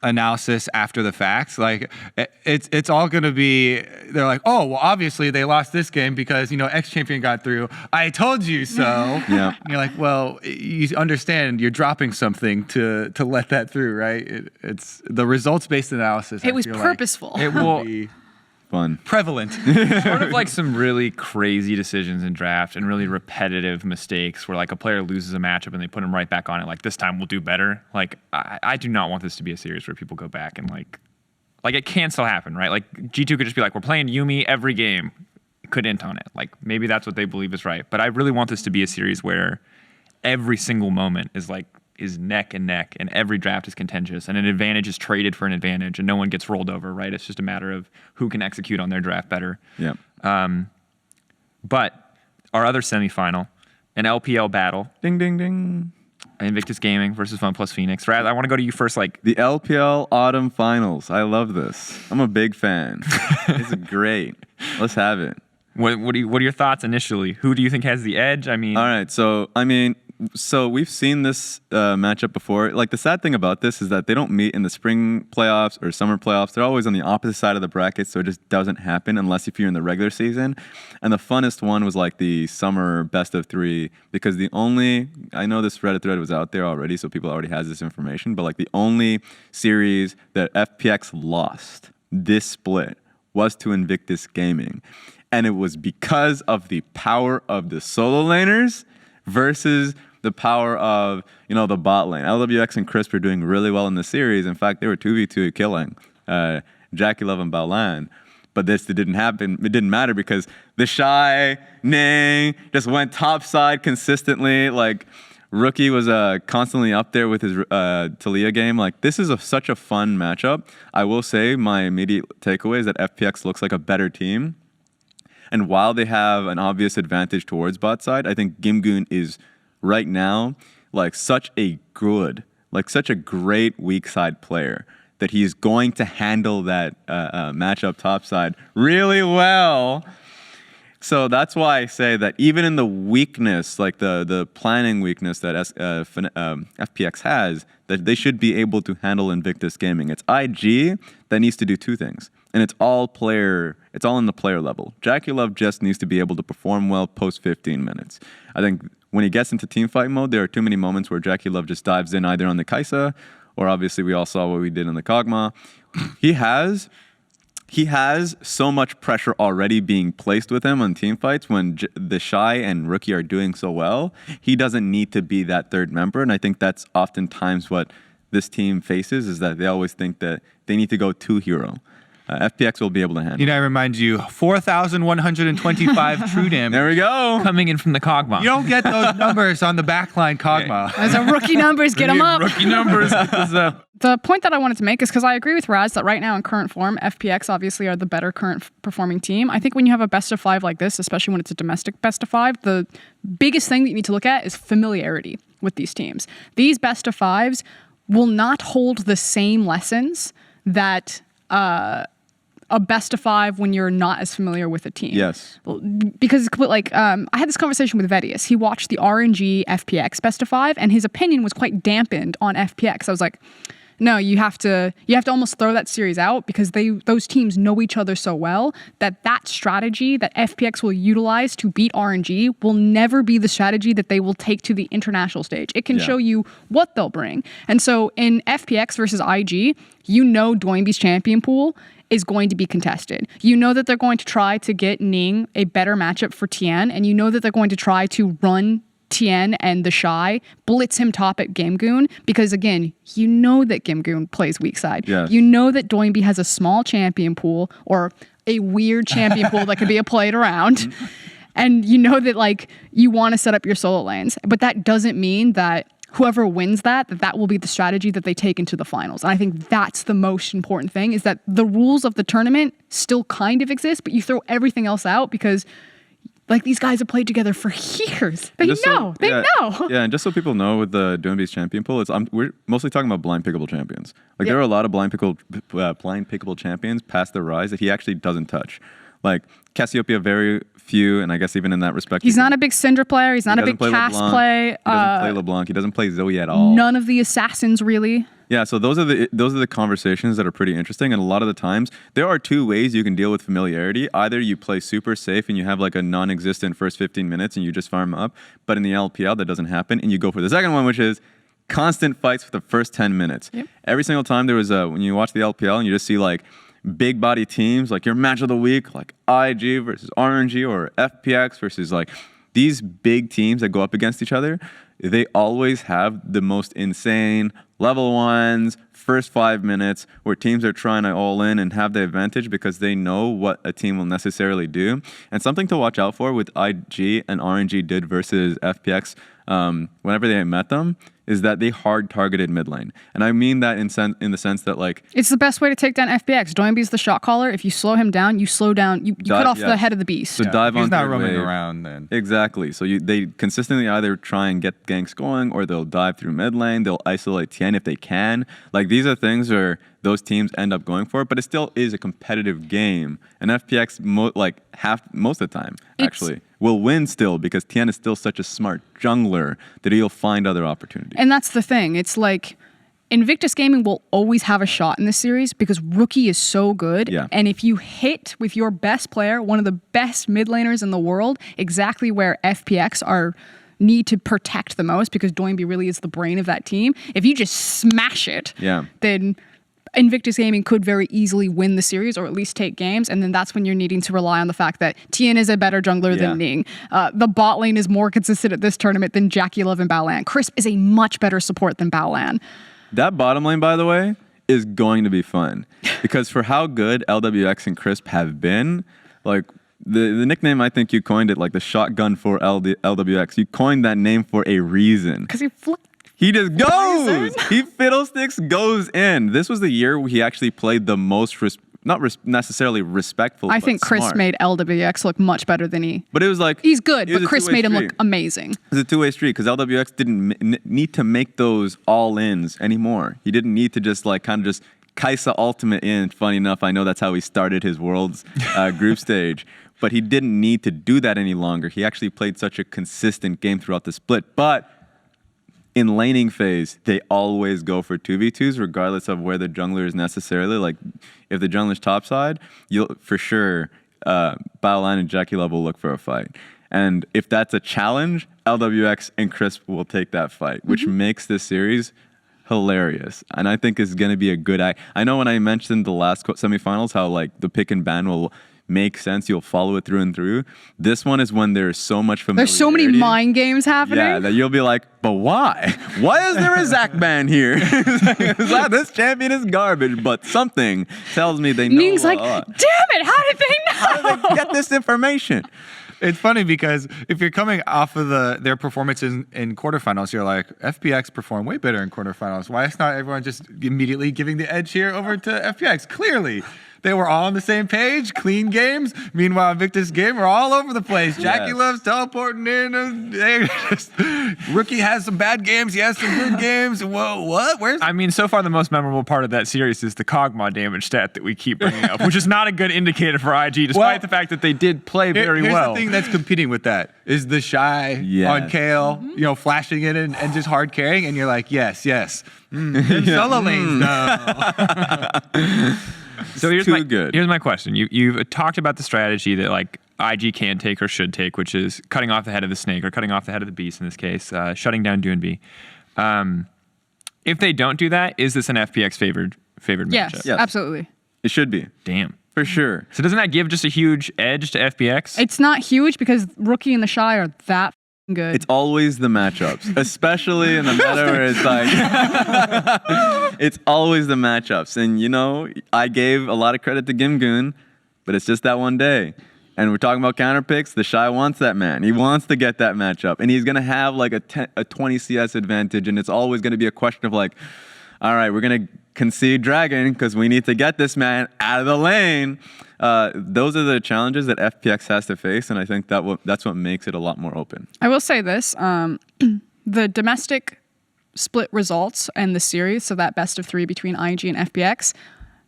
analysis after the fact. Like it's all going to be, they're like, oh, well, obviously they lost this game because, X champion got through. I told you so. Yeah. And you're like, well, you understand you're dropping something to let that through, right? It's the results-based analysis. It was purposeful. It will be fun. prevalent. sort of like some really crazy decisions in draft and really repetitive mistakes where a player loses a matchup and they put him right back on it. Like, this time we'll do better. Like, I do not want this to be a series where people go back and like it can still happen, right? Like, G2 could just be like, we're playing Yuumi every game. Could int on it. Like, maybe that's what they believe is right. But I really want this to be a series where every single moment is neck and neck, and every draft is contentious, and an advantage is traded for an advantage, and no one gets rolled over, right? It's just a matter of who can execute on their draft better. Yeah. But our other semifinal, an LPL battle, Ding, ding, ding. Invictus Gaming versus FunPlus Phoenix. Raz, I want to go to you first. The LPL Autumn Finals. I love this. I'm a big fan. It's great. Let's have it. What are your thoughts initially? Who do you think has the edge? All right. So we've seen this matchup before. Like, the sad thing about this is that they don't meet in the spring playoffs or summer playoffs. They're always on the opposite side of the bracket, so it just doesn't happen unless if you're in the regular season. And the funnest one was the summer best of 3, because I know this Reddit thread was out there already, so people already has this information, but the only series that FPX lost this split was to Invictus Gaming. And it was because of the power of the solo laners versus the power of, the bot lane. LWX and Crisp are doing really well in the series. In fact, they were 2v2 killing Jackie Love and Balan. But this didn't happen. It didn't matter because the Shy, Ning, just went top side consistently. Rookie was constantly up there with his Talia game. This is such a fun matchup. I will say my immediate takeaway is that FPX looks like a better team. And while they have an obvious advantage towards bot side, I think Gimgoon is right now such a great weak side player that he's going to handle that matchup top side really well. So that's why I say that even in the weakness, the planning weakness that FPX has, that they should be able to handle Invictus Gaming. It's IG that needs to do two things. And it's all in the player level. Jackie Love just needs to be able to perform well post 15 minutes. I think when he gets into teamfight mode, there are too many moments where Jackie Love just dives in either on the Kai'Sa, or obviously we all saw what we did in the Kog'Maw. He has so much pressure already being placed with him on teamfights when the Shy and Rookie are doing so well. He doesn't need to be that third member, and I think that's oftentimes what this team faces, is that they always think that they need to go two hero. FPX will be able to handle. I remind you, 4,125 true damage. There we go. Coming in from the Kog'Maw. You don't get those numbers on the backline Kog'Maw. Those are rookie numbers. Get them up. Rookie numbers. The point that I wanted to make is because I agree with Raz that right now in current form, FPX obviously are the better current performing team. I think when you have a best of 5 like this, especially when it's a domestic best of 5, the biggest thing that you need to look at is familiarity with these teams. These best of 5s will not hold the same lessons that a best of 5 when you're not as familiar with a team. Yes. Because like I had this conversation with Vedius. He watched the RNG FPX best of 5 and his opinion was quite dampened on FPX. I was like, no, you have to almost throw that series out because those teams know each other so well that strategy that FPX will utilize to beat RNG will never be the strategy that they will take to the international stage. It can show you what they'll bring. And so in FPX versus IG, you know Doinby's champion pool is going to be contested. You know that they're going to try to get Ning a better matchup for Tien, and you know that they're going to try to run Tien and the Shy, blitz him top at Gimgoon, because again, you know that Gimgoon plays weak side. Yes. You know that Doinby has a small champion pool or a weird champion pool that could be a played around. And you know that like you want to set up your solo lanes. But that doesn't mean that whoever wins that will be the strategy that they take into the finals. And I think that's the most important thing, is that the rules of the tournament still kind of exist, but you throw everything else out because like these guys have played together for years. They know. Yeah, and just so people know, with the Doinby's champion pool, we're mostly talking about blind pickable champions. Like there are a lot of blind pickable champions past the Rise that he actually doesn't touch. Like Cassiopeia, very few, and I guess even in that respect, he's not a big Cinder player. He's not a big Cass play. He doesn't play LeBlanc. He doesn't play Zoe at all. None of the assassins really. Yeah, so those are the conversations that are pretty interesting, and a lot of the times there are two ways you can deal with familiarity. Either you play super safe and you have like a non-existent first 15 minutes and you just farm up, but in the LPL that doesn't happen, and you go for the second one, which is constant fights for the first 10 minutes. Yep. Every single time there was when you watch the LPL and you just see like big body teams, like your match of the week, like IG versus RNG or FPX versus like these big teams that go up against each other, they always have the most insane level 1s, first 5 minutes where teams are trying to all in and have the advantage because they know what a team will necessarily do. And something to watch out for with IG and RNG did versus FPX whenever they met them is that they hard targeted mid lane. And I mean that in the sense that like it's the best way to take down FPX. Doinby's the shot caller. If you slow him down, you cut off the head of the beast. So dive on. He's not roaming around then. Exactly. So they consistently either try and get ganks going, or they'll dive through mid lane. They'll isolate Tien if they can. Like these are things where those teams end up going for it, but it still is a competitive game. And FPX most of the time actually will win still because Tien is still such a smart jungler that he'll find other opportunities. And that's the thing. It's like Invictus Gaming will always have a shot in this series because Rookie is so good. Yeah. And if you hit with your best player, one of the best mid laners in the world, exactly where FPX need to protect the most, because Doinby really is the brain of that team. If you just smash it, then Invictus Gaming could very easily win the series or at least take games, and then that's when you're needing to rely on the fact that Tien is a better jungler than Ning. The bot lane is more consistent at this tournament than Jackie Love and Baolan. Crisp is a much better support than Baolan. That bottom lane, by the way, is going to be fun because for how good LWX and Crisp have been, like the nickname, I think you coined it, like the shotgun for LWX. You coined that name for a reason. Because he just goes. He fiddlesticks goes in. This was the year he actually played the most, necessarily respectful. I think Chris smart. made LWX look much better than he. But it was like he's good, but Chris made him look amazing. It was a two-way street because LWX didn't need to make those all-ins anymore. He didn't need to just like kind of just Kaisa ultimate in. Funny enough, I know that's how he started his Worlds group stage. But he didn't need to do that any longer. He actually played such a consistent game throughout the split. But in laning phase, they always go for 2v2s, regardless of where the jungler is necessarily. Like, if the jungler's topside, you'll for sure, Baolan and Jackie Love will look for a fight. And if that's a challenge, LWX and Crisp will take that fight, which makes this series hilarious. And I think is going to be a good act. I know when I mentioned the last semifinals, how like the pick and ban will make sense, you'll follow it through and through. This one is when there's so much familiarity. There's so many mind games happening. Yeah, that you'll be like, but why? Why is there a Zac ban here? This champion is garbage, but something tells me they know. Ning's like, damn it, how did they know? How did they get this information? It's funny because if you're coming off of their performances in quarterfinals, you're like, FPX performed way better in quarterfinals. Why is not everyone just immediately giving the edge here over to FPX? Clearly, they were all on the same page, clean games. Meanwhile, Invictus game were all over the place. Jackie loves teleporting in. Rookie has some bad games. He has some good games. Whoa, what? Where's? I mean, so far the most memorable part of that series is the Kog'Maw damage stat that we keep bringing up, which is not a good indicator for IG, despite the fact that they did play very here's well. The thing that's competing with that is the shy on Kale, flashing it in and just hard carrying, and you're like, yes. Solo lanes, though. So here's my question. You've talked about the strategy that like IG can take or should take, which is cutting off the head of the snake or cutting off the head of the beast in this case, shutting down Doonby. If they don't do that, is this an FPX favored matchup? Yes, absolutely. It should be. Damn. For sure. So doesn't that give just a huge edge to FPX? It's not huge because Rookie and the Shy are that good. It's always the matchups, especially in the meta where it's like, it's always the matchups. And, I gave a lot of credit to Gimgoon, but it's just that one day. And we're talking about counter picks. The Shy wants that man. He wants to get that matchup. And he's going to have like a 20 CS advantage. And it's always going to be a question of like, all right, we're going to concede Dragon because we need to get this man out of the lane. Those are the challenges that FPX has to face, and I think that's what makes it a lot more open. I will say this. The domestic split results and the series, so that best of 3 between IG and FPX,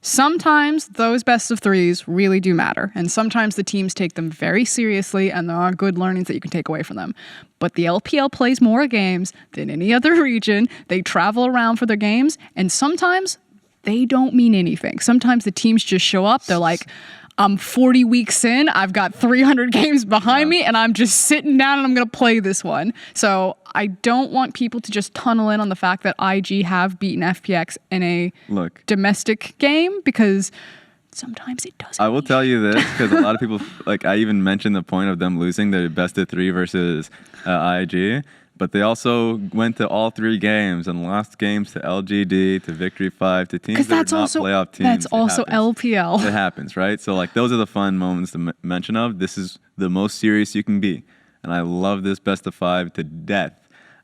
sometimes those best of 3s really do matter, and sometimes the teams take them very seriously, and there are good learnings that you can take away from them. But the LPL plays more games than any other region. They travel around for their games, and sometimes they don't mean anything. Sometimes the teams just show up. They're like, I'm 40 weeks in, I've got 300 games behind me, and I'm just sitting down and I'm going to play this one. So I don't want people to just tunnel in on the fact that IG have beaten FPX in a domestic game, because sometimes it doesn't. I will tell you this, because a lot of people, I even mentioned the point of them losing the best of 3 versus IG. But they also went to all 3 games and lost games to LGD, to Victory 5, to teams that are not playoff teams. That's also LPL. It happens, right? So those are the fun moments to mention of. This is the most serious you can be. And I love this best of 5 to death.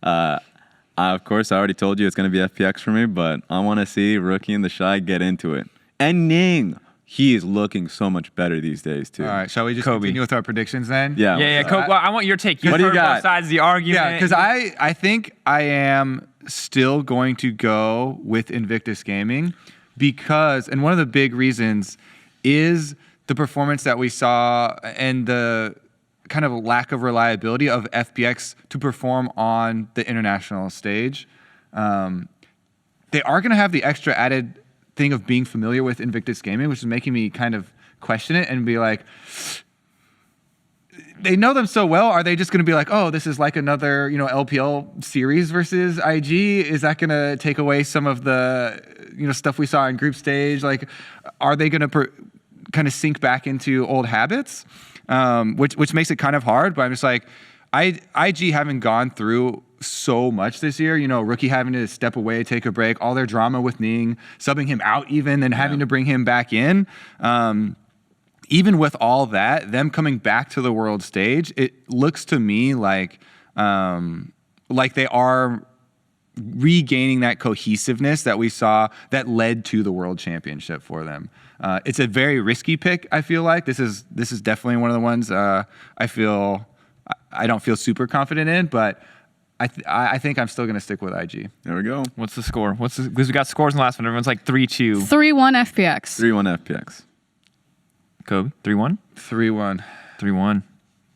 Of course, I already told you it's going to be FPX for me, but I want to see Rookie and the Shy get into it. And Ning. He is looking so much better these days, too. All right, shall we just continue with our predictions then? Yeah. Kobe, I want your take. What do you got? Both sides of the argument. Yeah, because I think I am still going to go with Invictus Gaming because, and one of the big reasons is the performance that we saw and the kind of lack of reliability of FPX to perform on the international stage. They are going to have the extra added thing of being familiar with Invictus Gaming, which is making me kind of question it and be like, they know them so well. Are they just going to be like, oh, this is like another, LPL series versus IG? Is that going to take away some of the, stuff we saw in group stage? Like, are they going to kind of sink back into old habits? Which makes it kind of hard. But I'm just like, IG haven't gone through so much this year, Rookie having to step away, take a break, all their drama with Ning, subbing him out even, and having to bring him back in. Even with all that, them coming back to the world stage, it looks to me like they are regaining that cohesiveness that we saw that led to the world championship for them. It's a very risky pick, I feel like. This is definitely one of the ones I don't feel super confident in, but I think I'm still going to stick with IG. There we go. What's the score? Because we got scores in the last one. Everyone's like 3-2. 3-1 FPX. 3-1 FPX. Kobe, 3-1? 3-1. 3-1.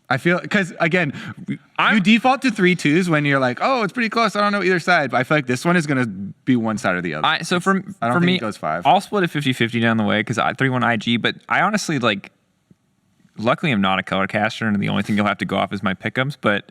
I feel, because again, you default to 3-2s when you're like, oh, it's pretty close. I don't know either side. But I feel like this one is going to be one side or the other. I don't think me, it goes 5. I'll split it 50-50 down the way because 3-1 IG. But I honestly, luckily I'm not a color caster, and the only thing you'll have to go off is my pick'ems. But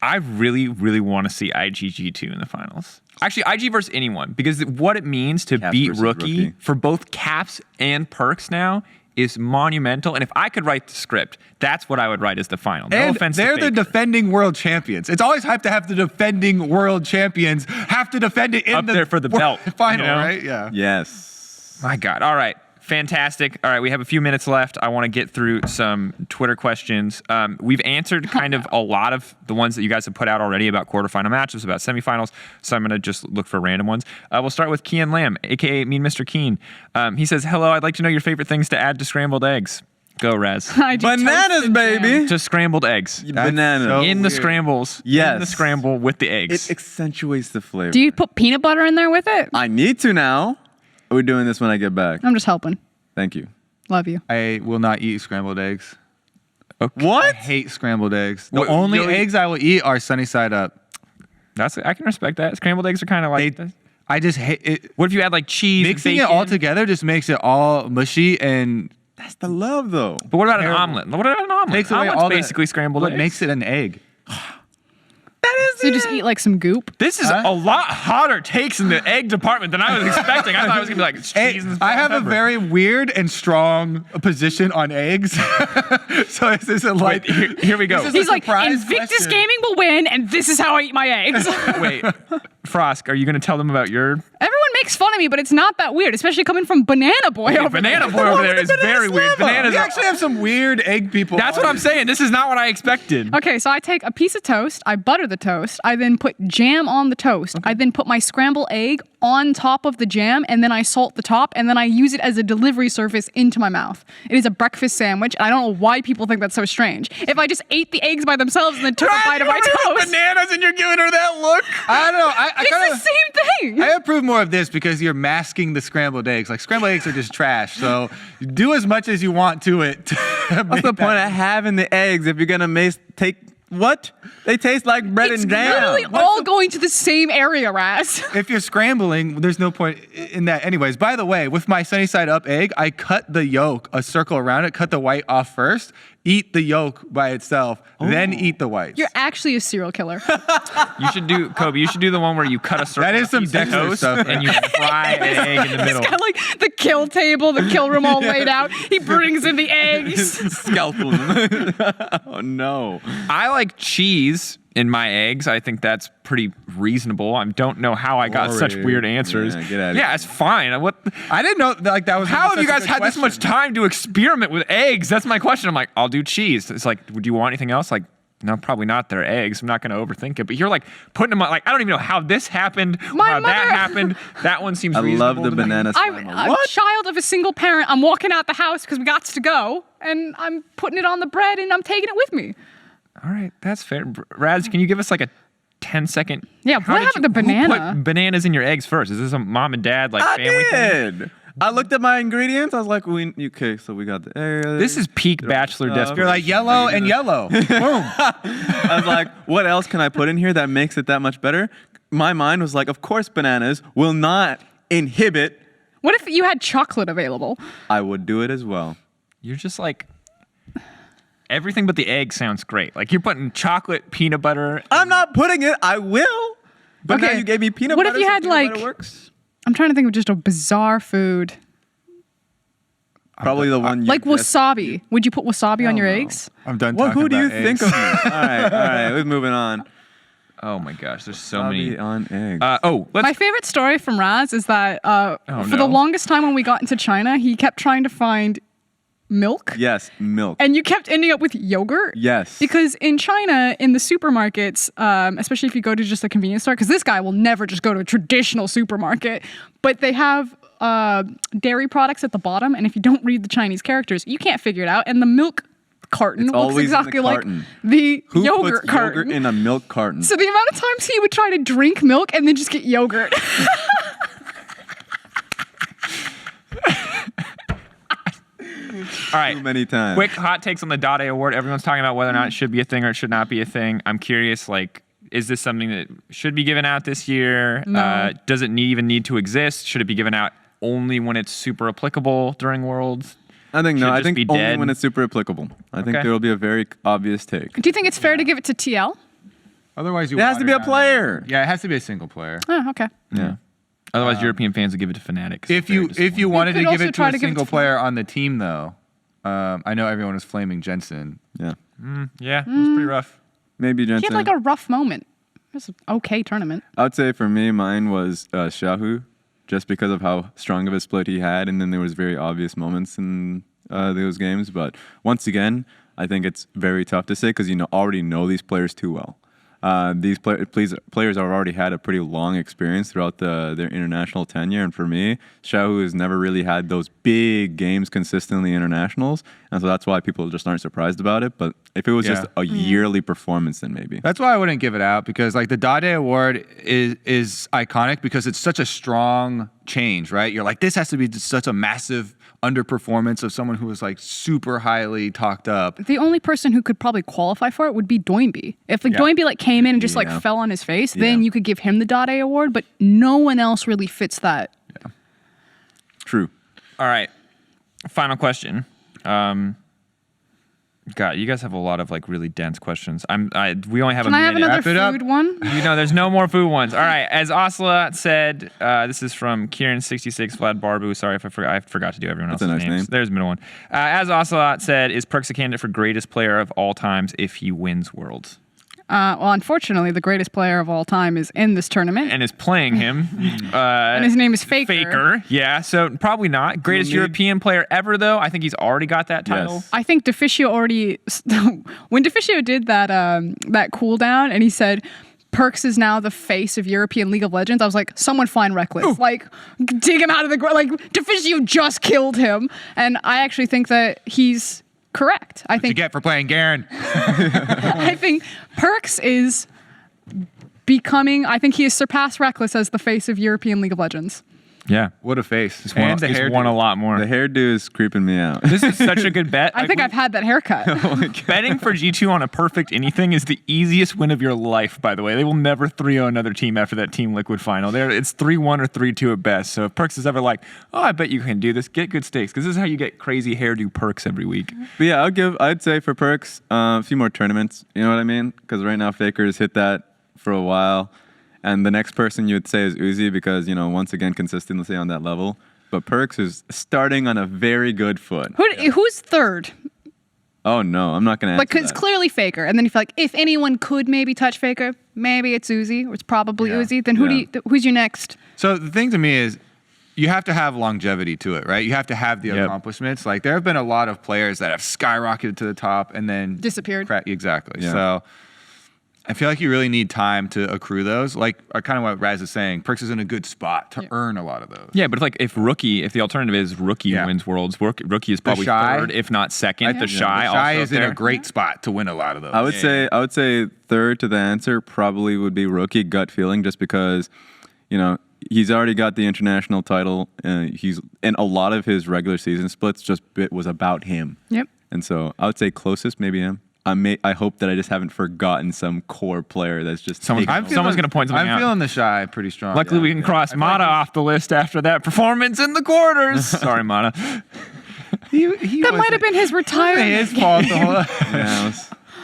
I really, really want to see IGG2 in the finals. Actually, IG versus anyone, because what it means to Caps beat versus rookie for both caps and perks now is monumental. And if I could write the script, that's what I would write as the final. No and offense they're to the Faker. defending world champions. It's always hype to have the defending world champions have to defend it in Up there for the belt, final, you know? right? Yeah. Yes. My God. All right. Fantastic. All right, we have a few minutes left. I want to get through some Twitter questions. We've answered kind of a lot of the ones that you guys have put out already about quarterfinal matchups, about semifinals, so I'm going to just look for random ones. We'll start with Kian Lamb, a.k.a. Mean Mr. Keen. He says, hello, I'd like to know your favorite things to add to scrambled eggs. Go, Raz. I do Bananas, toasted baby. jam. To scrambled eggs. Bananas. so in the weird. scrambles. Yes. In the scramble with the eggs. It accentuates the flavor. Do you put peanut butter in there with it? I need to now. We're doing this when I get back. I'm just helping. Thank you. Love you. I will not eat scrambled eggs. I What? hate scrambled eggs. The What- only Joey- eggs I will eat are sunny side up. I can respect that. Scrambled eggs are kind of like this. I just hate it. What if you add like cheese? Mixing bacon? it all together just makes it all mushy and That's the love, though. But what about Terrible. an omelet? What about an omelet? takes away Omelet's all basically scrambled what eggs. makes it an egg. So you just eat like some goop. This is Huh? a lot hotter takes in the egg department than I was expecting. I thought it was gonna be like cheese and I have a pepper. very weird and strong position on eggs. So this isn't like Wait, here we go. This is He's a like, surprise Invictus question. Gaming will win, and this is how I eat my eggs. Wait, Frosk, are you gonna tell them about your Everyone makes fun of me, but it's not that weird, especially coming from Banana Boy over banana there. boy over there is very weird. Bananas we are, actually have some weird egg people. that's what I'm saying. This is not what I expected. Okay, so I take a piece of toast, I butter the toast, I then put jam on the toast, I then put my scrambled egg on top of the jam, and then I salt the top, and then I use it as a delivery surface into my mouth. It is a breakfast sandwich, and I don't know why people think that's so strange. If I just ate the eggs by themselves and then took a bite of my toast, Bananas, and you're giving her that look. I don't know. I it's kind the of. same thing. I approve more of this because you're masking the scrambled eggs. Like scrambled eggs are just trash. So do as much as you want to it. What's the point of having the eggs if you're gonna take what? They taste like bread It's and jam. literally all going to the same area, Raz. If you're scrambling, there's no point in that anyways. By the way, with my sunny side up egg, I cut the yolk, a circle around it, cut the white off first, eat the yolk by itself, then eat the whites. You're actually a serial killer. You should do, Kobe. You should do the one where you cut a circle. That is on a some piece of Dexter toast stuff. and you fry an egg in the middle. Got like the kill table, the kill room all laid out. He brings in the eggs. Scalpel. Oh no. I like cheese in my eggs. I think that's pretty reasonable. I don't know how I got such Boring. weird answers. Yeah, get outta Yeah, here. it's fine. What? I didn't know like that was. How have you such a guys good had this much question. time to experiment with eggs? That's my question. I'm like, I'll do cheese. It's like, would you want anything else? Like, no, probably not. They're eggs. I'm not going to overthink it. But you're like putting them on, like, I don't even know how this happened, My how that mother- happened. That one seems I reasonable love the to me. banana I'm slime. a child of a single parent. I'm walking out the house because we got to go, and I'm putting it on the bread and I'm taking it with me. All right, that's fair. Raz, can you give us like a 10-second? Yeah, How what did happened to who banana? put bananas in your eggs first? Is this a mom and dad like I family thing? did. I looked at my ingredients. I was like, okay, so we got the egg. This is peak bachelor You're desperation. You're like yellow and yellow. Boom. I was like, what else can I put in here that makes it that much better? My mind was like, of course, bananas will not inhibit. What if you had chocolate available? I would do it as well. You're just like everything but the egg sounds great. Like you're putting chocolate, peanut butter. I'm not putting it. I will. But now Okay. you gave me peanut What butter. if you so had, peanut butter like- works. I'm trying to think of just a bizarre food. Probably the one you Like just- wasabi. Would you put wasabi on your no. eggs? I'm done. What? talking Who do you about think eggs. of me? All right. We're moving on. Oh my gosh, there's so Wasabi many. on eggs. Let's. My favorite story from Raz is that for no. the longest time when we got into China, he kept trying to find milk. Yes, milk. And you kept ending up with yogurt. Yes. Because in China, in the supermarkets, especially if you go to just a convenience store, because this guy will never just go to a traditional supermarket, but they have dairy products at the bottom, and if you don't read the Chinese characters, you can't figure it out. And the milk carton It's looks always in the exactly like carton. the Who yogurt puts carton. yogurt in a milk carton? So the amount of times he would try to drink milk and then just get yogurt. All right. Too many times. Quick hot takes on the Dade Award. Everyone's talking about whether or not it should be a thing or it should not be a thing. I'm curious, like, is this something that should be given out this year? No. Does it even need to exist? Should it be given out only when it's super applicable during Worlds? I think no. Should it I just think be only dead? when it's super applicable. I think Okay. there will be a very obvious take. Do you think it's fair to give it to TL? Otherwise, you. It has to water be a down player. it. Yeah, it has to be a single player. Oh, okay. Yeah. Otherwise, European fans would give it to Fnatic. 'cause If they're you disappointing. wanted to could give also it to try a to give it single to- player on the team, though, I know everyone was flaming Jensen. Yeah. Yeah, it was pretty rough. Maybe He Jensen. had like a rough moment. It was an okay tournament. I would say for me, mine was Shahu. just because of how strong of a split he had, and then there was very obvious moments in those games. But once again, I think it's very tough to say because you already know these players too well. These players have already had a pretty long experience throughout their international tenure, and for me, Xiaohu has never really had those big games consistently internationals, and so that's why people just aren't surprised about it. But if it was just a yearly performance, then maybe. That's why I wouldn't give it out, because like the Dade Award is iconic because it's such a strong change, right? You're like, this has to be such a massive underperformance of someone who was like super highly talked up. The only person who could probably qualify for it would be Doinby. If like Doinby like came in and just like fell on his face, then you could give him the Dade Award, but no one else really fits that. Yeah. True. All right. Final question. God, you guys have a lot of like really dense questions. We only have a minute. Can I have another food one? There's no more food ones. All right. As Ocelot said, this is from Kieran66 Vlad Barbu. Sorry if I forgot to do everyone else's nice names. name. There's the middle one. As Ocelot said, is Perks a candidate for greatest player of all times if he wins Worlds? Well, unfortunately, the greatest player of all time is in this tournament. And is playing him. And his name is Faker. Yeah, so probably not. Greatest European player ever, though. I think he's already got that title. Yes. I think Divephoria already... when Divephoria did that cooldown and he said... Perks is now the face of European League of Legends. I was like, someone find Reckless. Ooh. Like, dig him out of the ground. Like, Divephoria just killed him. And I actually think that he's correct. I think you get for playing Garen. I think Perks is becoming... I think he has surpassed Reckless as the face of European League of Legends. Yeah. What a face. He's won a lot more. The hairdo is creeping me out. This is such a good bet. I think I've had that haircut. Betting for G2 on a perfect anything is the easiest win of your life, by the way. They will never 3-0 another team after that Team Liquid final. It's 3-1 or 3-2 at best. So if Perks is ever like, oh, I bet you can do this, get good stakes, because this is how you get crazy hairdo Perks every week. But yeah, I'd say for Perks, a few more tournaments. You know what I mean? Because right now Faker's hit that for a while. And the next person you would say is Uzi because, once again, consistency on that level. But Perks is starting on a very good foot. Who's third? Oh, no, I'm not going to answer Like, it's clearly Faker. And then you feel like, if anyone could maybe touch Faker, maybe it's Uzi, or it's probably Uzi. Then who's your next? So the thing to me is, you have to have longevity to it, right? You have to have the accomplishments. Like, there have been a lot of players that have skyrocketed to the top and then... disappeared. Exactly. Yeah. So... I feel like you really need time to accrue those. Like, kind of what Raz is saying, Perks is in a good spot to earn a lot of those. Yeah, but if the alternative is Rookie wins Worlds, Rookie is probably third, if not second. The Shy is in a great spot to win a lot of those. I would say third to the answer probably would be Rookie, gut feeling, just because, he's already got the international title. And a lot of his regular season splits was about him. Yep. And so I would say closest, maybe him. I hope that I just haven't forgotten some core player that's just... Someone's going to point something out. I'm feeling the Shy pretty strong. Luckily, we can cross Mata off the list after that performance in the quarters. Sorry, Mata. That might have been his retirement. His fault.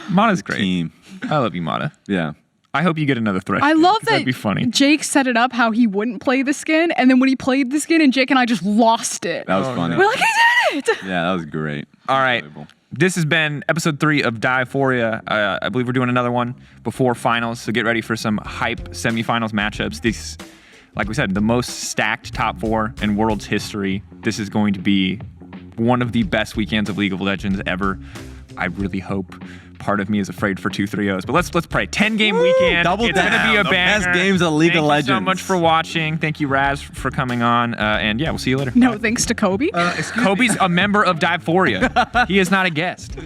Mata's great. Team. I love you, Mata. Yeah. I hope you get another threat. I love that that'd be funny. Jake set it up how he wouldn't play the skin, and then when he played the skin, and Jake and I just lost it. That was funny. We're like, he did it! Yeah, that was great. All right. This has been episode 3 of Divephoria. I believe we're doing another one before finals, so get ready for some hype semifinals matchups. This, like we said, the most stacked top 4 in World's history. This is going to be one of the best weekends of League of Legends ever. I really hope. Part of me is afraid for 2-3-0s, but let's pray. 10-game weekend. Double it's going to be a the banger. Best games of League of Legends. Thank you so much for watching. Thank you, Raz, for coming on. And yeah, we'll see you later. No, thanks to Kobe. Kobe's a member of Divephoria. He is not a guest.